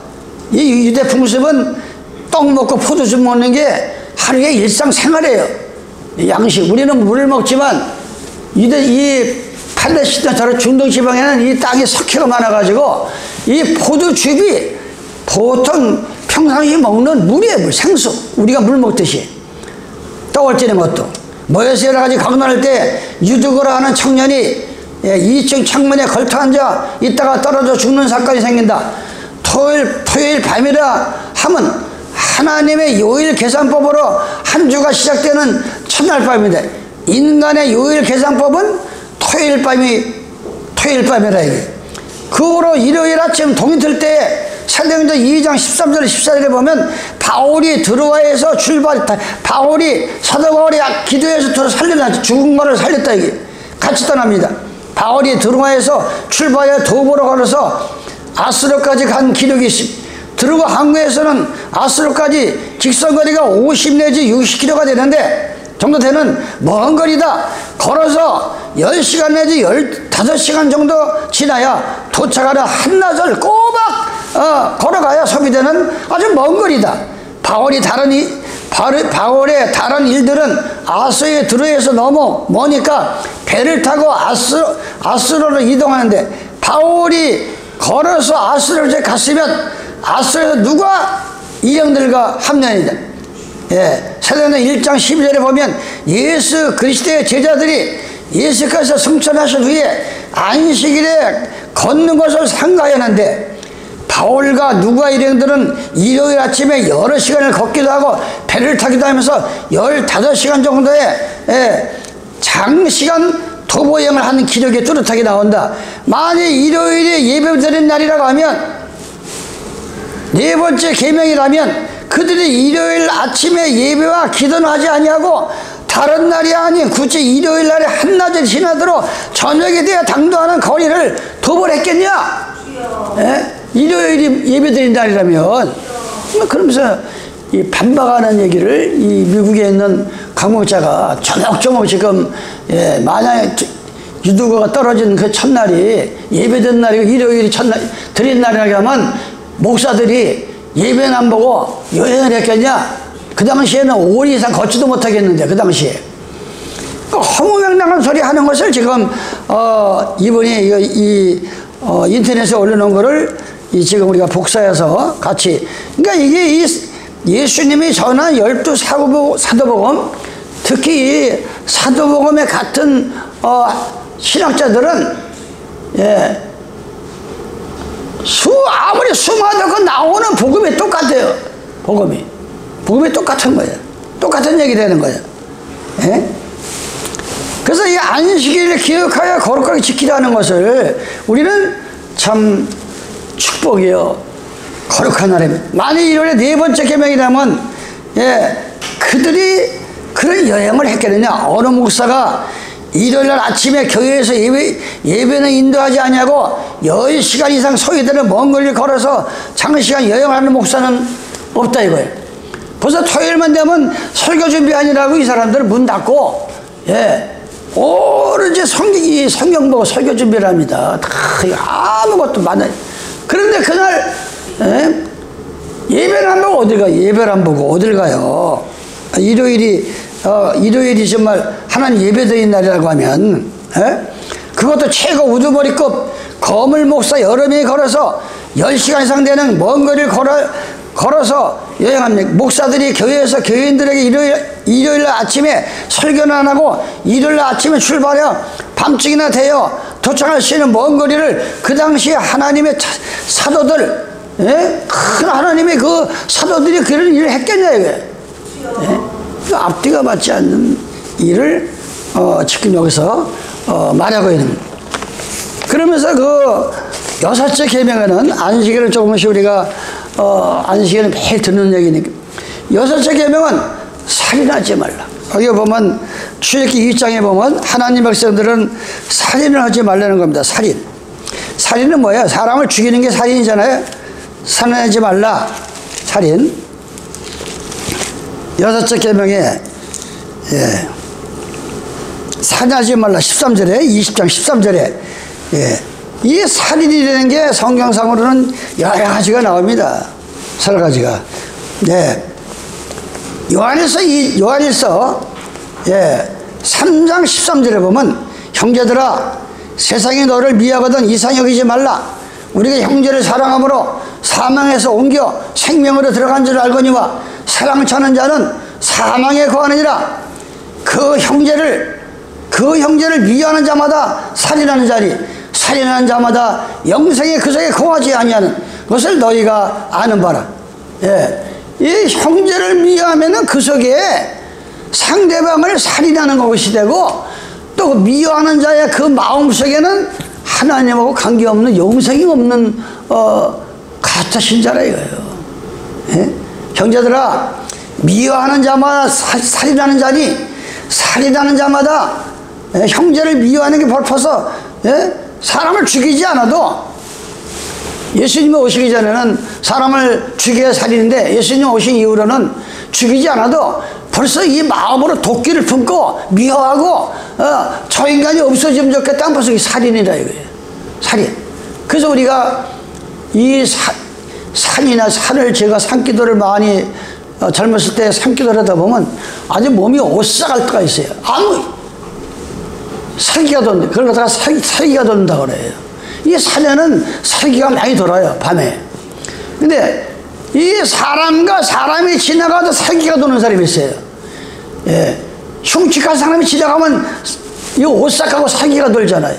A: 이 유대 풍습은 떡 먹고 포도주 먹는 게 하루의 일상생활이에요. 양식. 우리는 물을 먹지만 이 팔레스타인처럼 중동지방에는 이 땅에 석회가 많아가지고 이 포도즙이 보통 평상시 먹는 물이에요. 물, 생수. 우리가 물 먹듯이. 떡을 찌는 것도. 모여서 여러 가지 강론할 때 유두거라 하는 청년이 2층 창문에 걸터 앉아 있다가 떨어져 죽는 사건이 생긴다. 토요일 밤이라 하면 하나님의 요일 계산법으로 한 주가 시작되는 첫날 밤인데, 인간의 요일 계산법은 토요일 밤이라 이게. 그 후로 일요일 아침 동이 들 때 사도행전 2장 13절 14절에 보면 바울이 드로아에서 사도 바울이 기도해서 살려놨지. 죽은 거를 살렸다 이게. 같이 떠납니다. 바울이 드로아에서 출발해 도보로 걸어서 아스로까지 간 기록이 있습니다. 드로아 항구에서는 아스로까지 직선거리가 50 내지 60km가 되는데 정도 되는 먼 거리다. 걸어서 10시간 내지 15시간 정도 지나야 도착하는 한나절 꼬박 걸어가야 소비되는 아주 먼 거리다. 바울의 다른 일들은 아스로에 드로아에서 너무 머니까 배를 타고 아스로로 이동하는데, 바울이 걸어서 아스로에 갔으면 아스로에서 누가 일행들과 합류합니다. 사도행전 1장 12절에 보면 예수 그리스도의 제자들이 예수께서 승천하신 후에 안식일에 걷는 것을 상가하였는데, 바울과 누가 일행들은 일요일 아침에 여러 시간을 걷기도 하고 배를 타기도 하면서 15시간 정도의 장시간 도보여행을 하는 기록이 뚜렷하게 나온다. 만약 일요일이 예배드리는 날이라고 하면, 네 번째 계명이라면 그들이 일요일 아침에 예배와 기도는 하지 아니하고 다른 날이 아닌 굳이 일요일 날에 한낮을 지나도록 저녁에 대해 당도하는 거리를 도보를 했겠냐? 일요일이 예배드린 날이라면. 그러면서 이 반박하는 얘기를 이 미국에 있는 강목자가 조목조목 지금 만약에 유두거가 떨어진 그 첫날이 예배된 날이고 일요일이 첫날 드린 날이라고 하면 목사들이 예배는 안 보고 여행을 했겠냐? 그 당시에는 5일 이상 걷지도 못하겠는데, 그 당시에. 허무맹랑한 소리 하는 것을 지금 이번에 인터넷에 올려놓은 거를 지금 우리가 복사해서 같이. 그러니까 이게 예수님이 전한 12 사도복음, 특히 이 사도복음의 같은 신학자들은 아무리 수많아도 나오는 복음이 똑같아요. 복음이 똑같은 거예요. 똑같은 얘기 되는 거예요. 그래서 이 안식일을 기억하여 거룩하게 지키라는 것을 우리는 참 축복이요, 거룩한 날입니다. 만일 일요일에 네 번째 계명이라면 그들이 그런 여행을 했겠느냐? 어느 목사가 일요일날 아침에 교회에서 예배는 인도하지 아니하고 10시간 이상 소요되는 먼 거리를 걸어서 장시간 여행하는 목사는 없다 이거예요. 벌써 토요일만 되면 설교 준비하느라고 이 사람들은 문 닫고 오로지 성경 보고 설교 준비를 합니다. 다 아무것도 많아요. 그런데 그날 예배를 안 보고 어딜 가요? 예배를 안 보고 어딜 가요? 일요일이 정말 하나님 예배드린 날이라고 하면 그것도 최고 우두머리급 거물 목사 여러 명이 걸어서 10시간 이상 되는 먼 거리를 걸어서 여행합니다. 목사들이 교회에서 교인들에게 일요일 아침에 설교는 안 하고 일요일 아침에 출발해 밤중이나 되어 도착할 수 있는 먼 거리를 그 당시에 하나님의 사도들, 큰 하나님의 그 사도들이 그런 일을 했겠냐 이거예요. 그 앞뒤가 맞지 않는 일을 지금 여기서 말하고 있는 겁니다. 그러면서 그 여섯째 계명에는 안식일을 조금씩 우리가 안식일은 매일 듣는 얘기니까, 여섯째 계명은 살인하지 말라. 여기 보면 출애굽기 2장에 보면 하나님 백성들은 살인을 하지 말라는 겁니다. 살인은 뭐예요? 사람을 죽이는 게 살인이잖아요. 살인하지 말라. 살인. 여섯째 계명에 살인하지 말라 13절에 20장 13절에 이 살인이라는 게 성경상으로는 여러 가지가 나옵니다. 여러 가지가. 네. 요한일서 3장 13절에 보면 형제들아 세상이 너를 미워하거든 이상히 여기지 말라. 우리가 형제를 사랑함으로 사망에서 옮겨 생명으로 들어간 줄 알거니와 사랑 찾는 자는 사망에 거하느니라. 그 형제를 미워하는 자마다 살인하는 자니 살인하는 자마다 영생의 그 속에 거하지 아니하는 것을 너희가 아는 바라. 이 형제를 미워하면은 그 속에 상대방을 살인하는 것이 되고, 또 미워하는 자의 그 마음 속에는 하나님하고 관계없는 영생이 없는 가짜 신자라 이거예요. 형제들아 미워하는 자마다 살인하는 자니 살인하는 자마다 형제를 미워하는 게 벌퍼서 사람을 죽이지 않아도, 예수님이 오시기 전에는 사람을 죽여야 살인인데 예수님이 오신 이후로는 죽이지 않아도 벌써 이 마음으로 도끼를 품고 미워하고 저 인간이 없어지면 좋겠다. 벌써 이 살인이라 이거예요. 살인. 그래서 우리가 이 산이나 산을, 제가 산기도를 많이 젊었을 때 산기도를 하다 보면 아주 몸이 오싹할 때가 있어요. 아무 살기가 도는데 그걸 갖다가 살기가 돈다 그래요. 이 산에는 살기가 많이 돌아요, 밤에. 근데 이 사람과 사람이 지나가도 살기가 도는 사람이 있어요. 흉측한 사람이 지나가면 이 오싹하고 살기가 돌잖아요.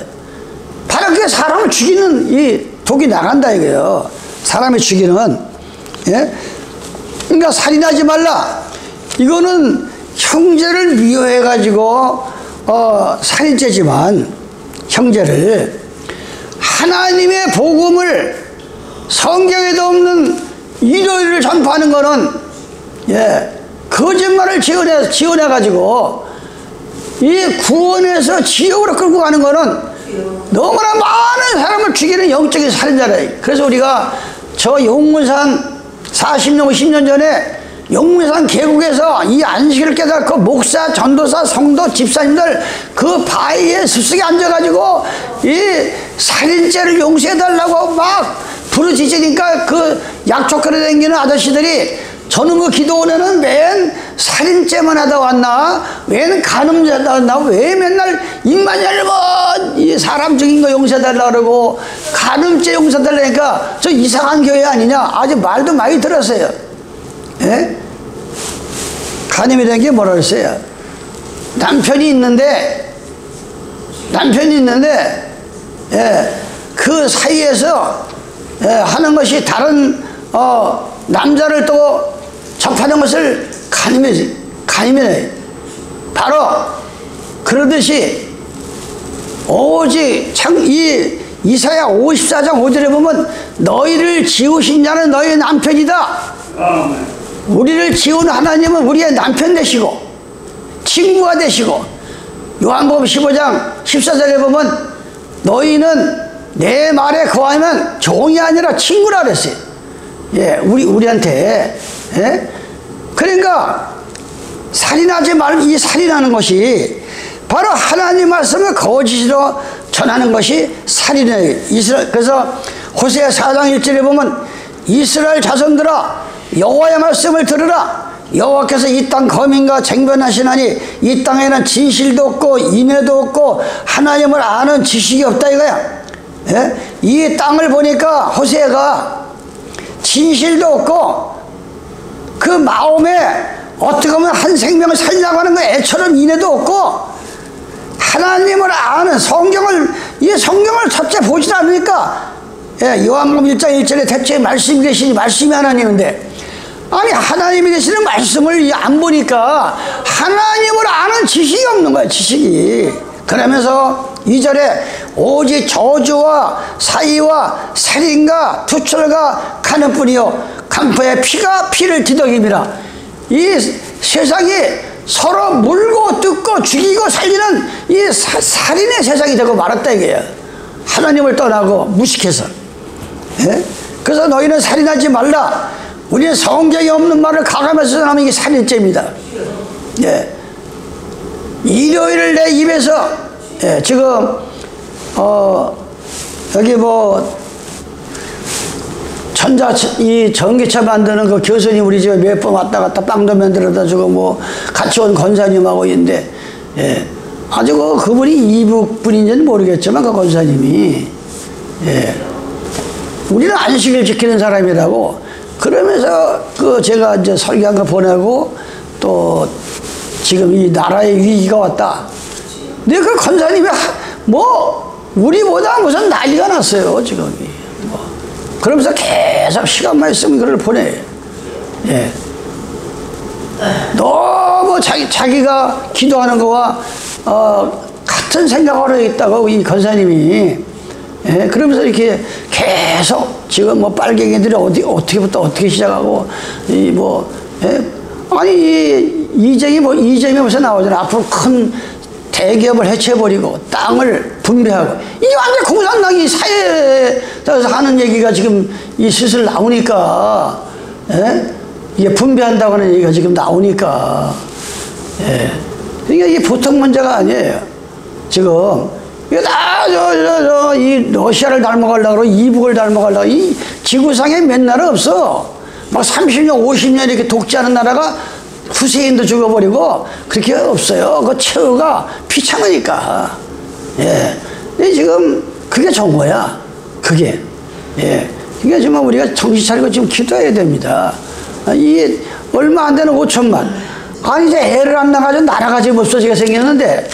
A: 바로 그게 사람을 죽이는 이 독이 나간다 이거예요. 사람이 죽이는. 그러니까 살인하지 말라. 이거는 형제를 미워해가지고 살인죄지만, 형제를 하나님의 복음을 성경에도 없는 일요일을 전파하는 거는 거짓말을 지어내가지고 이 구원에서 지옥으로 끌고 가는 거는 너무나 많은 사람을 죽이는 영적인 살인자라. 그래서 우리가 저 용문산 40년 50년 전에 용문산 계곡에서 이 안식을 깨닫고 목사, 전도사, 성도, 집사님들 그 바위에 습속에 앉아가지고 이 살인죄를 용서해달라고 막 부르짖으니까 그 약초거리 다니는 아저씨들이 저는 그 기도원에는 맨 살인죄만 하다 왔나? 웬 간음죄다 왔나? 왜 맨날 입만 열면 이 사람 죽인 거 용서해달라고 그러고 간음죄 용서해달라니까 저 이상한 교회 아니냐? 아주 말도 많이 들었어요. 간음이라는 게 뭐라 그랬어요? 남편이 있는데 그 사이에서 하는 것이 다른 남자를 또 접하는 것을 간음이래. 바로 그러듯이 오직 이 이사야 54장 5절에 보면 너희를 지으신 자는 너희의 남편이다. 우리를 지은 하나님은 우리의 남편 되시고 친구가 되시고, 요한복음 15장 14절에 보면 너희는 내 말에 거하면 종이 아니라 친구라 그랬어요. 우리한테. 그러니까 살인하지 말고, 이 살인하는 것이 바로 하나님 말씀을 거짓으로 전하는 것이 살인이에요. 그래서 호세아 4장 1절에 보면 이스라엘 자손들아 여호와의 말씀을 들으라. 여호와께서 이 땅 거민과 쟁변하시나니 이 땅에는 진실도 없고 인애도 없고 하나님을 아는 지식이 없다 이거야. 이 땅을 보니까 호세아가 진실도 없고 그 마음에 어떻게 보면 한 생명을 살리려고 하는 거 애처럼 인애도 없고 하나님을 아는 이 성경을 첫째 보질 않으니까 요한복음 1장 1절에 대체 말씀이 계시니 말씀이 하나님인데, 아니 하나님이 되시는 말씀을 안 보니까 하나님을 아는 지식이 없는 거야, 지식이. 그러면서 2절에 오직 저주와 사위와 살인과 투철과 간음뿐이요 강포의 피가 피를 뒤덕임이라. 이 세상이 서로 물고 뜯고 죽이고 살리는 이 살인의 세상이 되고 말았다 이거예요. 하나님을 떠나고 무식해서. 그래서 너희는 살인하지 말라. 우리는 성경에 없는 말을 가감해서 전하면 이게 살인죄입니다. 일요일을 내 입에서 지금 여기 뭐 이 전기차 만드는 그 교수님 우리 집에 몇 번 왔다 갔다 빵도 만들어다 주고 뭐 같이 온 권사님하고 있는데, 예. 아주 그분이 이북 분인지는 모르겠지만 그 권사님이, 예. 우리는 안식을 지키는 사람이라고 그러면서 제가 이제 설교한 거 보내고 또 지금 이 나라의 위기가 왔다. 근데 그 권사님이 우리보다 무슨 난리가 났어요, 지금. 그러면서 계속 시간만 있으면 그걸 보내요. 예. 너무 자기가 기도하는 거와 같은 생각을 하고 있다고 이 권사님이. 예. 그러면서 이렇게 계속 지금 뭐 빨갱이들이 어떻게부터 어떻게 시작하고 예. 아니 이재명이 벌써 나오잖아. 앞으로 큰 대기업을 해체해버리고 땅을 분배하고 이게 완전 공산당이 사회에서 하는 얘기가 지금 이 슬슬 나오니까, 예? 이게 분배한다고 하는 얘기가 지금 나오니까, 예. 그러니까 이게 보통 문제가 아니에요. 지금 이게 다 이 러시아를 닮아가려고 이북을 닮아가려고 이 지구상에 몇 나라 없어. 막 30년 50년 이렇게 독재하는 나라가 후세인도 죽어버리고 그렇게 없어요. 그 최후가 비참하니까. 예. 근데 지금 그게 좋은 거야. 그게. 예. 그러니까 지금 우리가 정신 차리고 지금 기도해야 됩니다. 이게 얼마 안 되는 5천만. 아니 이제 애를 안 낳아가지고 나라가 지금 없어지게 생겼는데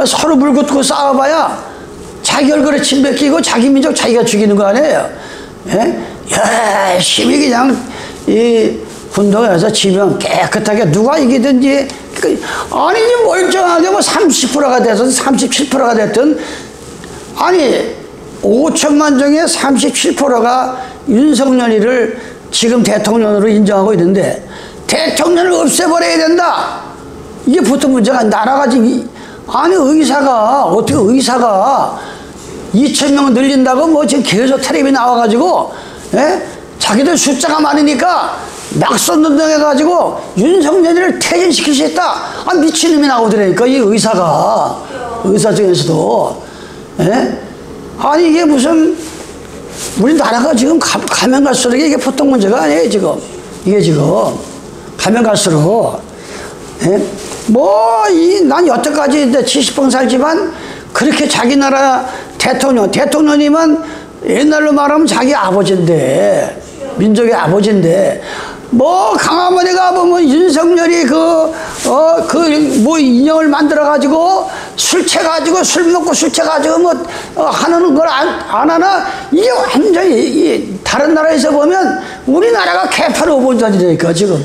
A: 서로 물고 싸워봐야 자기 얼굴에 침 뱉기고 자기 민족 자기가 죽이는 거 아니에요. 예? 열심히 그냥 운동해서 지면 깨끗하게 누가 이기든지, 아니 멀쩡하게 뭐 30%가 됐든 37%가 됐든, 아니 5천만 중에 37%가 윤석열이를 지금 대통령으로 인정하고 있는데 대통령을 없애버려야 된다. 이게 보통 문제가 아니라 나라가 지금 아니 어떻게 의사가 2,000명 늘린다고 뭐 지금 계속 텔레비 나와가지고, 예? 자기들 숫자가 많으니까 낙선운동 해가지고 윤석열을 퇴진시킬 수 있다. 아, 미친놈이 나오더라니까, 이 의사 중에서도. 예? 아니, 이게 무슨, 우리나라가 지금 가면 갈수록 이게 보통 문제가 아니에요, 지금. 이게 지금. 가면 갈수록. 예? 난 여태까지 70평 살지만 그렇게 자기 나라 대통령이면 옛날로 말하면 자기 아버지인데, 민족의 아버지인데, 강화문에 가보면 윤석열이 인형을 만들어가지고 술 먹고 술 채가지고 하는 걸 안 하나? 이게 완전히, 다른 나라에서 보면 우리나라가 개판 오본전이니까 지금.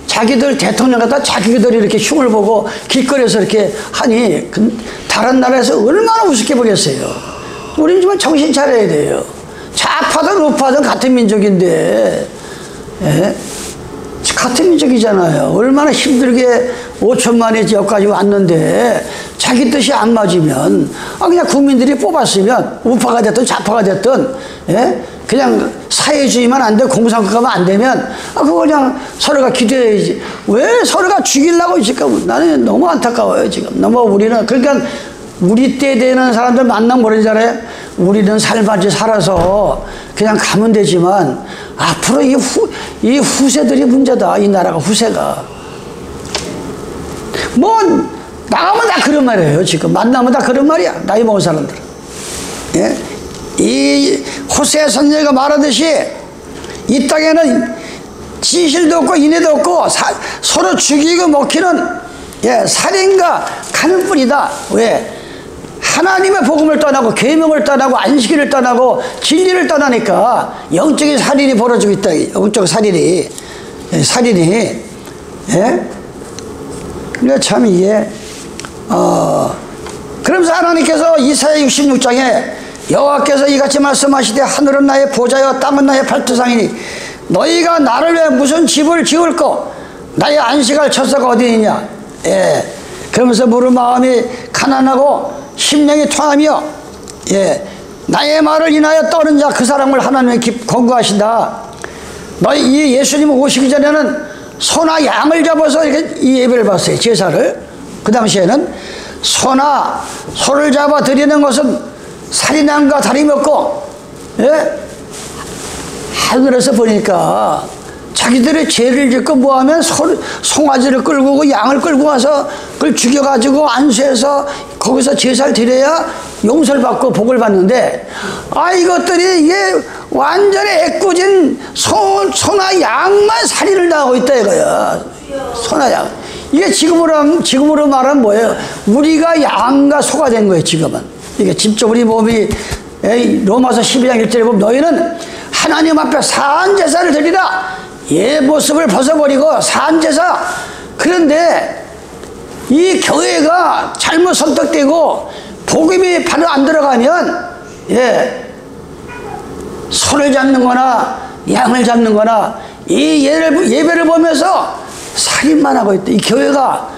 A: 자기들 대통령 갖다 자기들이 이렇게 흉을 보고 길거리에서 이렇게 하니, 다른 나라에서 얼마나 우습게 보겠어요. 우리는 좀 정신 차려야 돼요. 좌파든 우파든 같은 민족인데, 예? 같은 민족이잖아요. 얼마나 힘들게 5천만의 지역까지 왔는데 자기 뜻이 안 맞으면 그냥 국민들이 뽑았으면 우파가 됐든 좌파가 됐든, 예? 그냥 사회주의만 안 되고 공산국가만 안 되면 그거 그냥 서로가 기도해야지. 왜 서로가 죽이려고 있을까? 나는 너무 안타까워요, 지금. 그러니까 우리 때 되는 사람들 만나면 모르잖아요. 우리는 살바지 살아서 그냥 가면 되지만 앞으로 이 후세들이 문제다. 이 나라가 후세가. 나가면 다 그런 말이에요. 지금 만나면 다 그런 말이야. 나이 먹은 사람들은. 예? 이 호세 선생가 말하듯이 이 땅에는 진실도 없고 인애도 없고 서로 죽이고 먹히는, 예, 살인과 간뿐이다. 왜? 하나님의 복음을 떠나고 계명을 떠나고 안식일을 떠나고 진리를 떠나니까 영적인 살인이 벌어지고 있다. 영적 살인이. 예? 그러니까 참 이게 그러면서 하나님께서 이사야 66장에 여호와께서 이같이 말씀하시되 하늘은 나의 보좌여 땅은 나의 발토상이니 너희가 나를 위해 무슨 집을 지을꼬 나의 안식할 처소가 어디 있냐. 예. 그러면서 물은 마음이 가난하고 심령이 통하며, 예, 나의 말을 인하여 떠는 자 그 사람을 하나님이 권고하신다. 이 예수님 오시기 전에는 소나 양을 잡아서 이렇게 이 예배를 봤어요, 제사를. 그 당시에는 소를 잡아 드리는 것은 살인함과 다름없고, 예? 하늘에서 보니까 자기들의 죄를 짓고 뭐하면 송아지를 끌고 오고 양을 끌고 와서 그걸 죽여가지고 안수해서 거기서 제사를 드려야 용서를 받고 복을 받는데, 이것들이 이게 완전히 애꿎은 소나 양만 살인을 당하고 있다 이거야. 소나 양. 이게 지금으로 말하면 뭐예요? 우리가 양과 소가 된 거예요, 지금은. 이게 진짜 우리 몸이, 로마서 12장 1절에 보면 너희는 하나님 앞에 사한 제사를 드리라. 옛 모습을 벗어버리고 사한 제사. 그런데 이 교회가 잘못 선택되고 복음이 바로 안 들어가면, 소를 잡는 거나 양을 잡는 거나 이 예배를 보면서 살인만 하고 있다. 이 교회가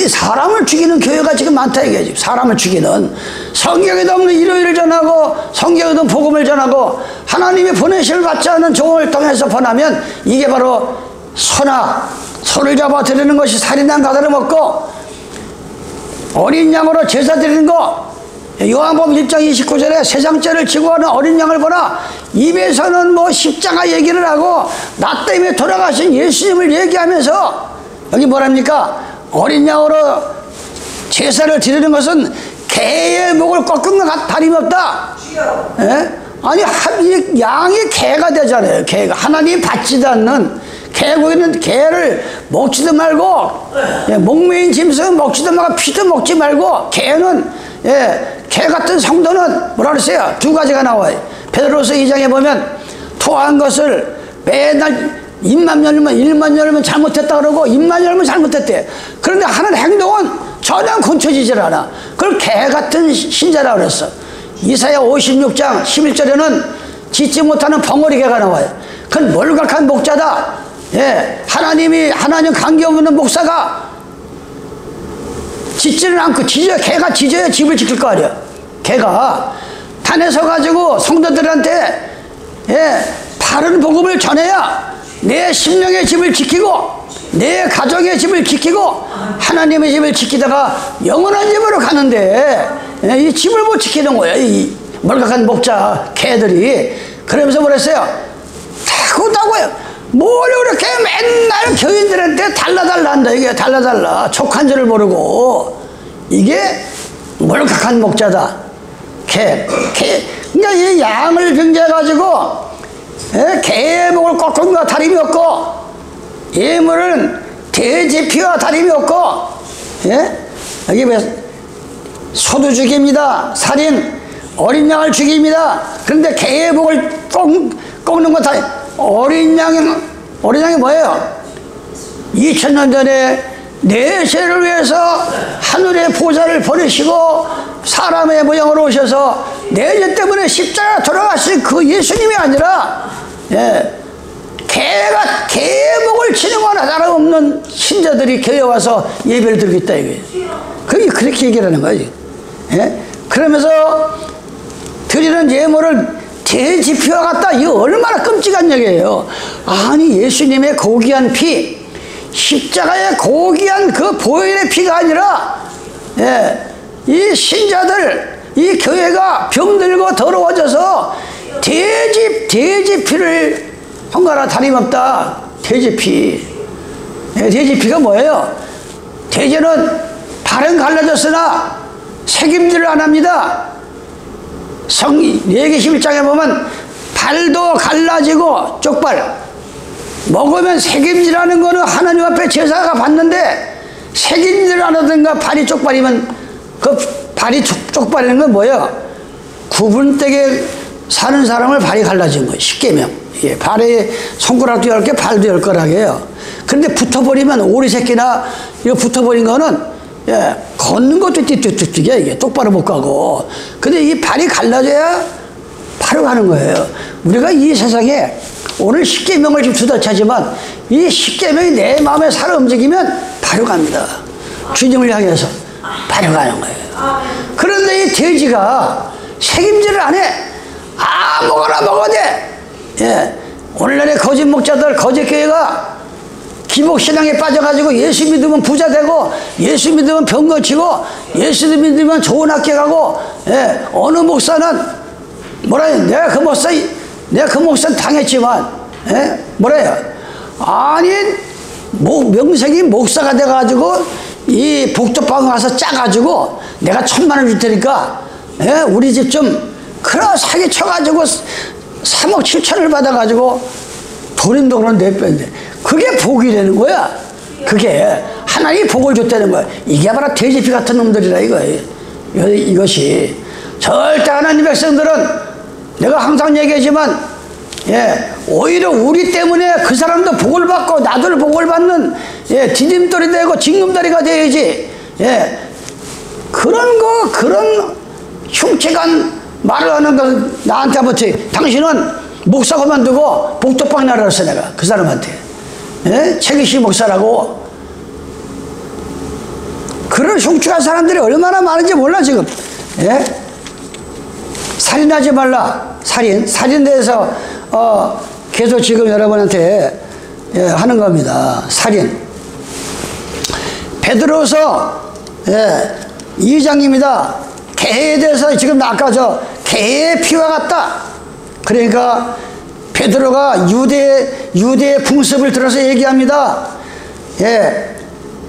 A: 사람을 죽이는 교회가 지금 많다 이게. 사람을 죽이는, 성경에도 없는 일요일을 전하고 성경에도 복음을 전하고 하나님의 보내심을 받지 않은 종을 통해서 번하면 이게 바로 소를 잡아 드리는 것이 살인한 가다를 먹고 어린 양으로 제사 드리는 거. 요한복음 1장 29절에 세상죄를 지고 하는 어린 양을 보라. 입에서는 뭐 십자가 얘기를 하고 나 때문에 돌아가신 예수님을 얘기하면서 여기 뭐랍니까? 어린 양으로 제사를 드리는 것은 개의 목을 꺾은 것 다름없다. 아니 양이 개가 되잖아요. 개가 하나님이 받지도 않는 개고기는 개를 먹지도 말고, 목매인 짐승은 먹지도 말고 피도 먹지 말고, 개는 개 같은 성도는 뭐라 그랬어요? 두 가지가 나와요. 베드로서 2장에 보면 토한 것을 매날 입만 열면 잘못했다 그러고 입만 열면 잘못했대. 그런데 하는 행동은 전혀 고쳐지질 않아. 그걸 개 같은 신자라고 그랬어. 이사야 56장 11절에는 짓지 못하는 벙어리 개가 나와요. 그건 몰각한 목자다. 하나님 관계없는 목사가 짓지는 않고 개가 짖어야 집을 지킬 거 아니야. 개가 단에 서가지고 성도들한테 바른 복음을 전해야 내 심령의 집을 지키고 내 가정의 집을 지키고 하나님의 집을 지키다가 영원한 집으로 가는데, 이 집을 못 지키는 거야, 이 몰각한 목자 개들이. 그러면서 뭐랬어요? 다고요. 뭘 그렇게 맨날 교인들한테 달라달라 한다. 이게 달라달라. 족한 줄을 모르고. 이게 몰각한 목자다. 그러니까 이 양을 병제해가지고 개의 목을 꺾은 것과 다름이 없고, 예물은 돼지 피와 다름이 없고, 여기 소도 죽입니다. 살인, 어린 양을 죽입니다. 그런데 개의 목을 꺾는 것 다. 어린 양이 뭐예요? 2000년 전에 내 죄를 위해서 하늘의 보좌를 버리시고 사람의 모양으로 오셔서 내 죄 때문에 십자가 돌아가신 그 예수님이 아니라, 개의 목을 치는 거나 다름없는 신자들이 교회 와서 예배를 드리고 있다 이거예요. 그게 그렇게 얘기를 하는 거지. 그러면서 드리는 예물을 돼지 피와 같다. 이거 얼마나 끔찍한 얘기예요. 아니 예수님의 고귀한 피, 십자가의 고귀한 그 보혈의 피가 아니라, 이 신자들, 이 교회가 병들고 더러워져서 돼지 피를 한 거나 다름없다. 돼지 피. 돼지 피가 뭐예요? 돼지는 발은 갈라졌으나 책임질을 안 합니다. 레위기 11장에 보면 발도 갈라지고 쪽발. 먹으면 책임지라는 거는 하나님 앞에 제사가 받는데 책임질 안 하든가 발이 쪽발이면 그 발이 쪽발이는 건 뭐예요? 구분되게 사는 사람을 발이 갈라진 거예요. 십계명. 발에 손가락도 10개, 발도 10가락 해요. 그런데 붙어버리면 오리 새끼나 이거 붙어버린 거는 걷는 것도 띠띠띠띠야. 이게 똑바로 못 가고. 근데 이 발이 갈라져야 바로 가는 거예요. 우리가 이 세상에 오늘 십계명을 지금 두더차지만 이 십계명이 내 마음에 살아 움직이면 바로 갑니다. 주님을 향해서 바로 가는 거예요. 그런데 이 돼지가 책임질을 안 해. 아무거나 먹어도 돼. 오늘날의 거짓 목자들, 거짓 교회가 기복신앙에 빠져가지고 예수 믿으면 부자 되고, 예수 믿으면 병 고치고, 예수 믿으면 좋은 학교 가고, 어느 목사는 뭐라 해? 내가 그 목사 내가 그 목사는 당했지만, 예? 뭐래요? 아니, 명색이 목사가 돼가지고, 이 복덕방 가서 짜가지고, 내가 1,000만 원 줄 테니까, 예? 우리 집 좀, 그런 사기 쳐가지고, 3억 7천을 받아가지고, 돈인도 그런 내뺐는데, 그게 복이 되는 거야. 그게, 하나님이 복을 줬다는 거야. 이게 바로 돼지피 같은 놈들이라, 이것이. 절대 하나님 백성들은, 내가 항상 얘기하지만, 예, 오히려 우리 때문에 그 사람도 복을 받고 나도 복을 받는, 예, 디딤돌이 되고 징검다리가 돼야지. 예, 그런 흉측한 말을 하는 거 나한테 한번 당신은 목사 그만두고 복덕방 나라랬어 내가 그 사람한테. 예? 최기시 목사라고. 그런 흉측한 사람들이 얼마나 많은지 몰라 지금. 예? 살인하지 말라. 살인 대해서 계속 지금 여러분한테, 예, 하는 겁니다. 살인. 베드로서, 예, 2장입니다. 개에 대해서 지금 아까 개의 피와 같다. 그러니까 베드로가 유대의 풍습을 들어서 얘기합니다. 예,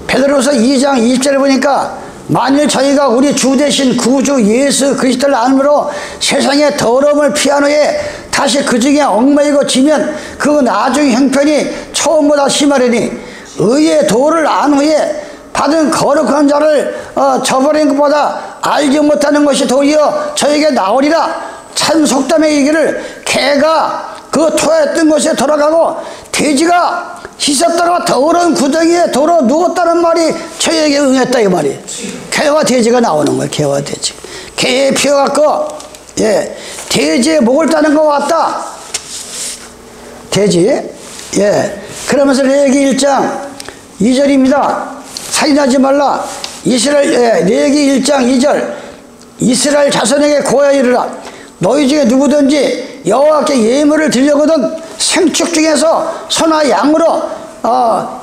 A: 베드로서 2장 20절에 보니까 만일 저희가 우리 주 대신 구주 예수 그리스도를 안으로 세상의 더러움을 피한 후에 다시 그 중에 얽매이고 지면 그 나중 형편이 처음보다 심하려니 의의 도를 안 후에 받은 거룩한 자를 저버린 것보다 알지 못하는 것이 도리어 저에게 나오리라. 참 속담에 이기를 개가 그 토에 뜬 곳에 돌아가고 돼지가 씻었다가 더러운 구덩이에 돌아 누웠다는 말이 저에게 응했다 이 말이. 개와 돼지가 나오는 거예요. 개와 돼지. 개의 피와 같고, 예, 돼지의 목을 따는 것 같다. 돼지. 예. 그러면서 레위기 1장 2절입니다. 살인하지 말라. 레위기 1장 2절. 이스라엘 자손에게 고하여 이르라. 너희 중에 누구든지 여호와께 예물을 드리려거든 생축 중에서 소나 양으로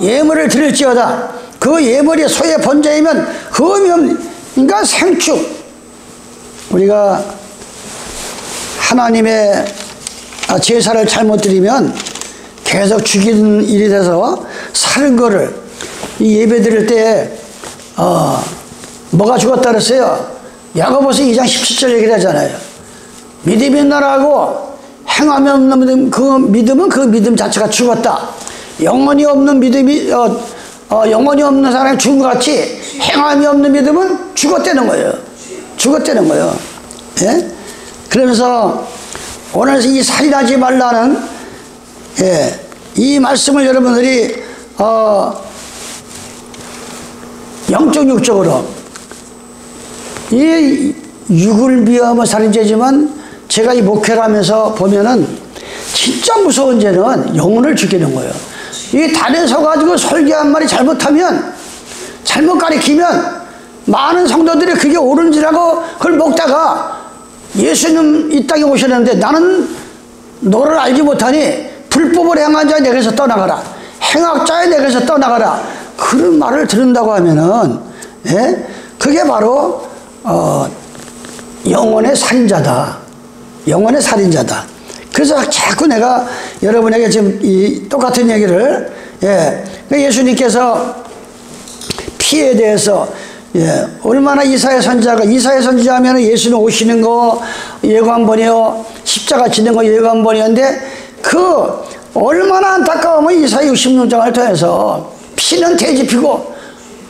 A: 예물을 드릴지어다. 그 예물이 소의 번제이면 흠이 없으니까 생축. 우리가 하나님의 제사를 잘못 드리면 계속 죽이는 일이 돼서 사는 거를 이 예배 드릴 때 뭐가 죽었다 그랬어요? 야고보서 2장 17절 얘기를 하잖아요. 믿음이 나라고 행함이 없는 믿음, 그 믿음 자체가 죽었다. 영혼이 없는 믿음이 영혼이 없는 사람이 죽은 것 같이 행함이 없는 믿음은 죽었다는 거예요. 죽었다는 거예요. 예? 그러면서 오늘 이 살인하지 말라는, 예, 이 말씀을 여러분들이 영적 육적으로 이 육을 미워하면 살인죄지만 제가 이 목회를 하면서 보면은 진짜 무서운 죄는 영혼을 죽이는 거예요. 이 단에 서가지고 설교 한 마리 잘못하면, 잘못 가리키면 많은 성도들이 그게 옳은지라고 그걸 먹다가 예수님 이 땅에 오셨는데 나는 너를 알지 못하니 불법을 행한 자에 내게서 떠나가라. 행악자에 내게서 떠나가라. 그런 말을 들은다고 하면은, 예? 그게 바로 영혼의 살인자다. 영혼의 살인자다. 그래서 자꾸 내가 여러분에게 지금 이 똑같은 얘기를, 예, 예수님께서 피에 대해서, 예, 얼마나 이사야 선지자 하면 예수님 오시는 거 예고한번이요, 십자가 지는 거 예고한번이었는데 그 얼마나 안타까우면 이사야 66장을 통해서 피는 돼지피고,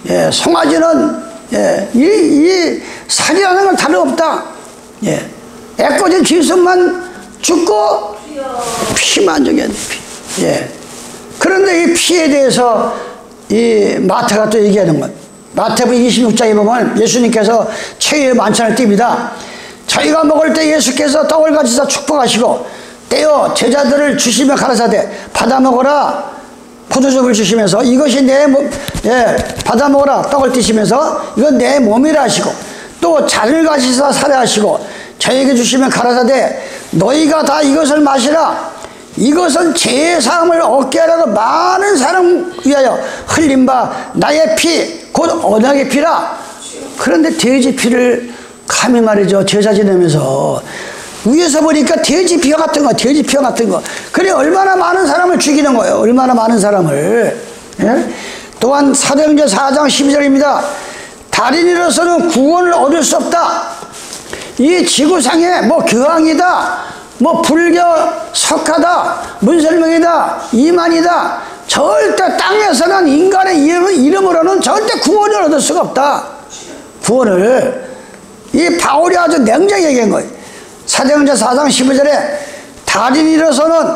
A: 예, 송아지는, 예, 이 살이라는 건 다름없다. 예, 애꿎은 짐승만 죽고 피만 죽였네. 피. 예. 그런데 이 피에 대해서 이 마태가 또 얘기하는 것. 마태복음 26장에 보면 예수님께서 최후의 만찬을 띱니다. 저희가 먹을 때 예수께서 떡을 가지사 축복하시고 떼어 제자들을 주시며 가라사대 받아 먹어라. 포도즙을 주시면서 이것이 내 몸, 예, 받아 먹어라. 떡을 띄시면서 이건 내 몸이라 하시고 또 잔을 가지사 살해하시고 저에게 주시면 가라사대 너희가 다 이것을 마시라. 이것은 제사함을 얻게 하라고 많은 사람 위하여 흘린 바 나의 피 곧 언약의 피라. 그런데 돼지 피를 감히 말이죠 제사 지내면서 위에서 보니까 돼지피어 같은 거, 돼지피어 같은 거. 그래, 얼마나 많은 사람을 죽이는 거예요. 얼마나 많은 사람을. 예? 또한 사도행전 4장 12절입니다. 달인으로서는 구원을 얻을 수 없다. 이 지구상에 뭐 교황이다, 뭐 불교 석가다, 문설명이다, 이만이다. 절대 땅에서는 인간의 이름으로는 절대 구원을 얻을 수가 없다. 구원을. 이 바울이 아주 냉정히 얘기한 거예요. 사도행전 4장 15절에 달인으로서는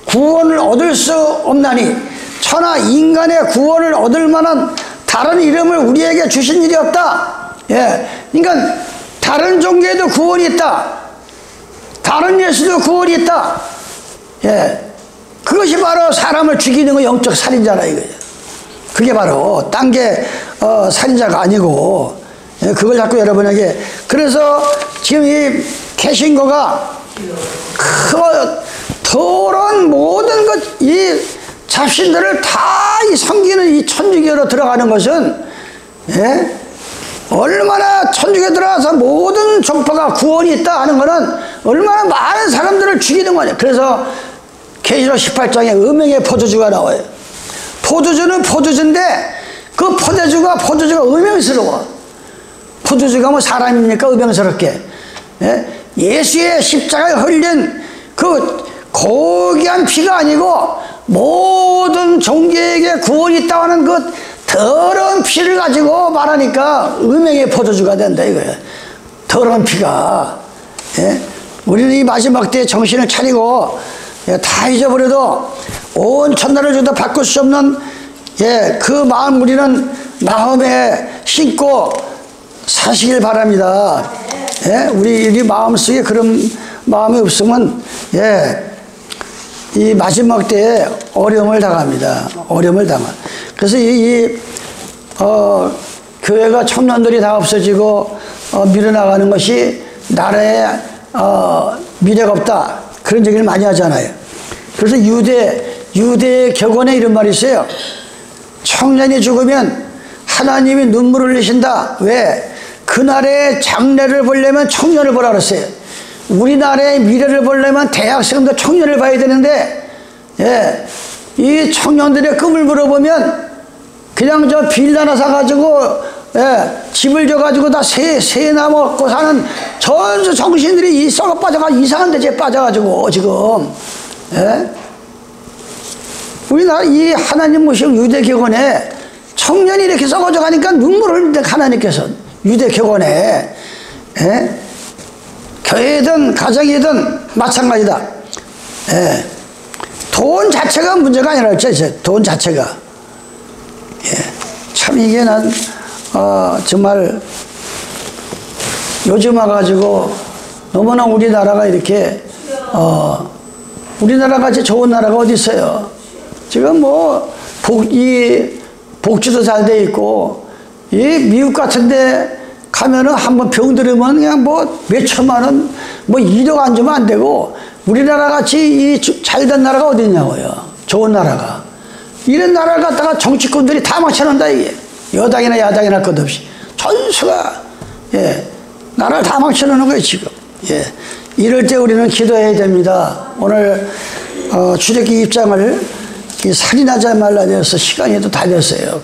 A: 구원을 얻을 수 없나니 천하 인간의 구원을 얻을 만한 다른 이름을 우리에게 주신 일이 없다. 예, 그러니까 다른 종교에도 구원이 있다. 다른 예수도 구원이 있다. 예, 그것이 바로 사람을 죽이는 거 영적 살인자라 이거예요. 그게 바로 딴 게 살인자가 아니고, 예, 그걸 자꾸 여러분에게. 그래서 지금 이 개신교가 그 더러운 모든 것, 이 잡신들을 다 이 섬기는 이 천주교로 들어가는 것은, 예? 얼마나 천주교 들어가서 모든 종파가 구원이 있다 하는 것은 얼마나 많은 사람들을 죽이는 거냐. 그래서 계시록 18장에 음행의 포도주가 나와요. 포도주는 포도주인데 그 포도주가 음행스러워. 포도주가 뭐 사람입니까? 음행스럽게. 예? 예수의 십자가에 흘린 그 고귀한 피가 아니고 모든 종교에게 구원이 있다고 하는 그 더러운 피를 가지고 말하니까 음행의 포도주가 된다 이거예요. 더러운 피가. 예? 우리는 이 마지막 때에 정신을 차리고, 예, 다 잊어버려도 온 천나를 줘도 바꿀 수 없는, 예, 그 마음 우리는 마음에 심고 사시길 바랍니다. 예? 우리 마음속에 그런 마음이 없으면, 예, 이 마지막 때에 어려움을 당합니다. 어려움을 당하. 그래서 교회가 청년들이 다 없어지고 밀어나가는 것이 나라에 미래가 없다. 그런 얘기를 많이 하잖아요. 그래서 유대 격언에 이런 말이 있어요. 청년이 죽으면 하나님이 눈물을 흘리신다. 왜? 그날의 장래를 보려면 청년을 보라 그랬어요. 우리나라의 미래를 보려면 대학생도 청년을 봐야 되는데, 예, 이 청년들의 꿈을 물어보면 그냥 저 빌라 하나 사가지고, 예, 집을 줘가지고 다 새나 먹고 사는 전수 정신들이 이 썩어 빠져가지고 이상한 데에 빠져가지고 지금, 예? 우리나라 이 하나님 모시고 유대교권에 청년이 이렇게 썩어져 가니까 눈물을 흘린다. 하나님께서 유대교권에, 예? 교회든 가정이든 마찬가지다. 예. 돈 자체가 문제가 아니라 돈 자체가. 예. 참 이게 난 정말 요즘 와가지고 너무나 우리나라가 이렇게 우리나라 같이 좋은 나라가 어디 있어요. 지금 뭐 복지도 잘 돼 있고, 이 미국 같은데 가면은 한번 병 들으면 그냥 뭐 몇천만 원, 뭐 1억 안 주면 안 되고, 우리나라 같이 이 잘된 나라가 어디 있냐고요. 좋은 나라가. 이런 나라를 갖다가 정치꾼들이 다 망쳐놓는다 이게. 여당이나 야당이나 것 없이 전수가, 예, 나라를 다 망쳐놓는 거예요 지금. 예, 이럴 때 우리는 기도해야 됩니다. 오늘 주력기 입장을 이 살인하지 말라 되어서 시간이 또 다 됐어요.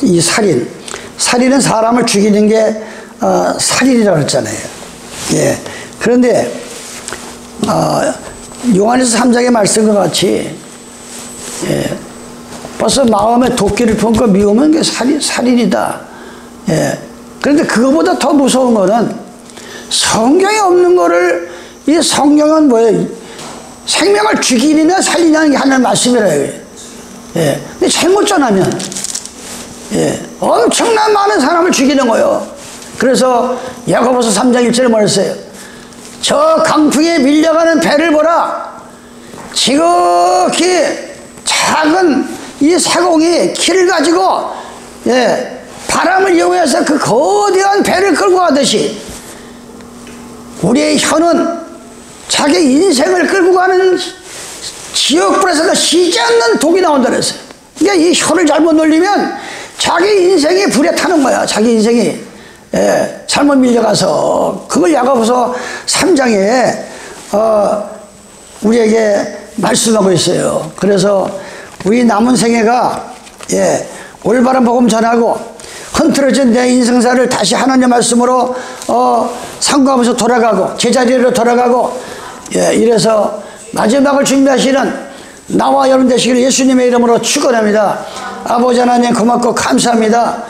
A: 이 살인은 사람을 죽이는 게 살인이라고 했잖아요. 예. 그런데 요한에서 3장의 말씀과 같이, 예, 벌써 마음에 도끼를 품고 미우면 그게 살인이다. 예. 그런데 그거보다 더 무서운 거는 성경에 없는 거를, 이 성경은 뭐예요? 생명을 죽이느냐 살리냐는 게 하나님 말씀이라 해요. 예. 근데 잘못 전하면, 예, 엄청난 많은 사람을 죽이는 거예요. 그래서 야고보서 3장 1절에 말했어요. 저 강풍에 밀려가는 배를 보라. 지극히 작은 이 사공이 키를 가지고, 예, 바람을 이용해서 그 거대한 배를 끌고 가듯이 우리의 혀는 자기 인생을 끌고 가는 지옥불에서 쉬지 않는 독이 나온다 그랬어요. 그러니까 이 혀를 잘못 놀리면 자기 인생이 불에 타는 거야. 자기 인생이. 잘못 밀려가서 그걸 야고보서 3장에 우리에게 말씀하고 있어요. 그래서 우리 남은 생애가 올바른 복음 전하고 흔들어진 내 인생사를 다시 하나님의 말씀으로 상고하면서 돌아가고 제자리로 돌아가고 이래서 마지막을 준비하시는 나와 여러분 되시기를 예수님의 이름으로 축원합니다. 아버지 하나님 고맙고 감사합니다.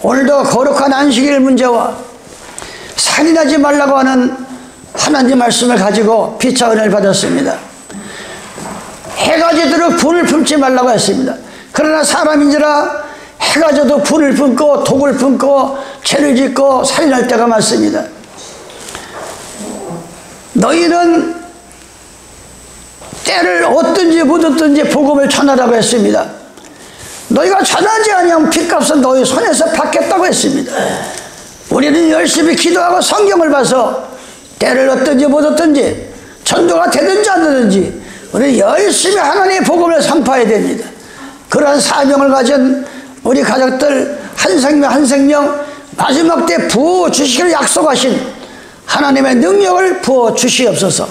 A: 오늘도 거룩한 안식일 문제와 살인하지 말라고 하는 하나님 말씀을 가지고 피차 은혜를 받았습니다. 해가 지도록 분을 품지 말라고 했습니다. 그러나 사람인지라 해가 져도 분을 품고 독을 품고 죄를 짓고 살인할 때가 많습니다. 너희는 때를 얻든지 못 얻든지 복음을 전하라고 했습니다. 너희가 전하지 아니하면 핏값은 너희 손에서 받겠다고 했습니다. 우리는 열심히 기도하고 성경을 봐서 때를 얻든지 못 얻든지 전도가 되든지 안 되든지 우리는 열심히 하나님의 복음을 선포해야 됩니다. 그러한 사명을 가진 우리 가족들 한 생명 한 생명 마지막 때 부어주시기를 약속하신 하나님의 능력을 부어주시옵소서.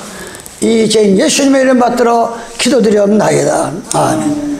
A: 이 죄인 예수님의 이름 받들어 기도드리옵나이다. 아멘.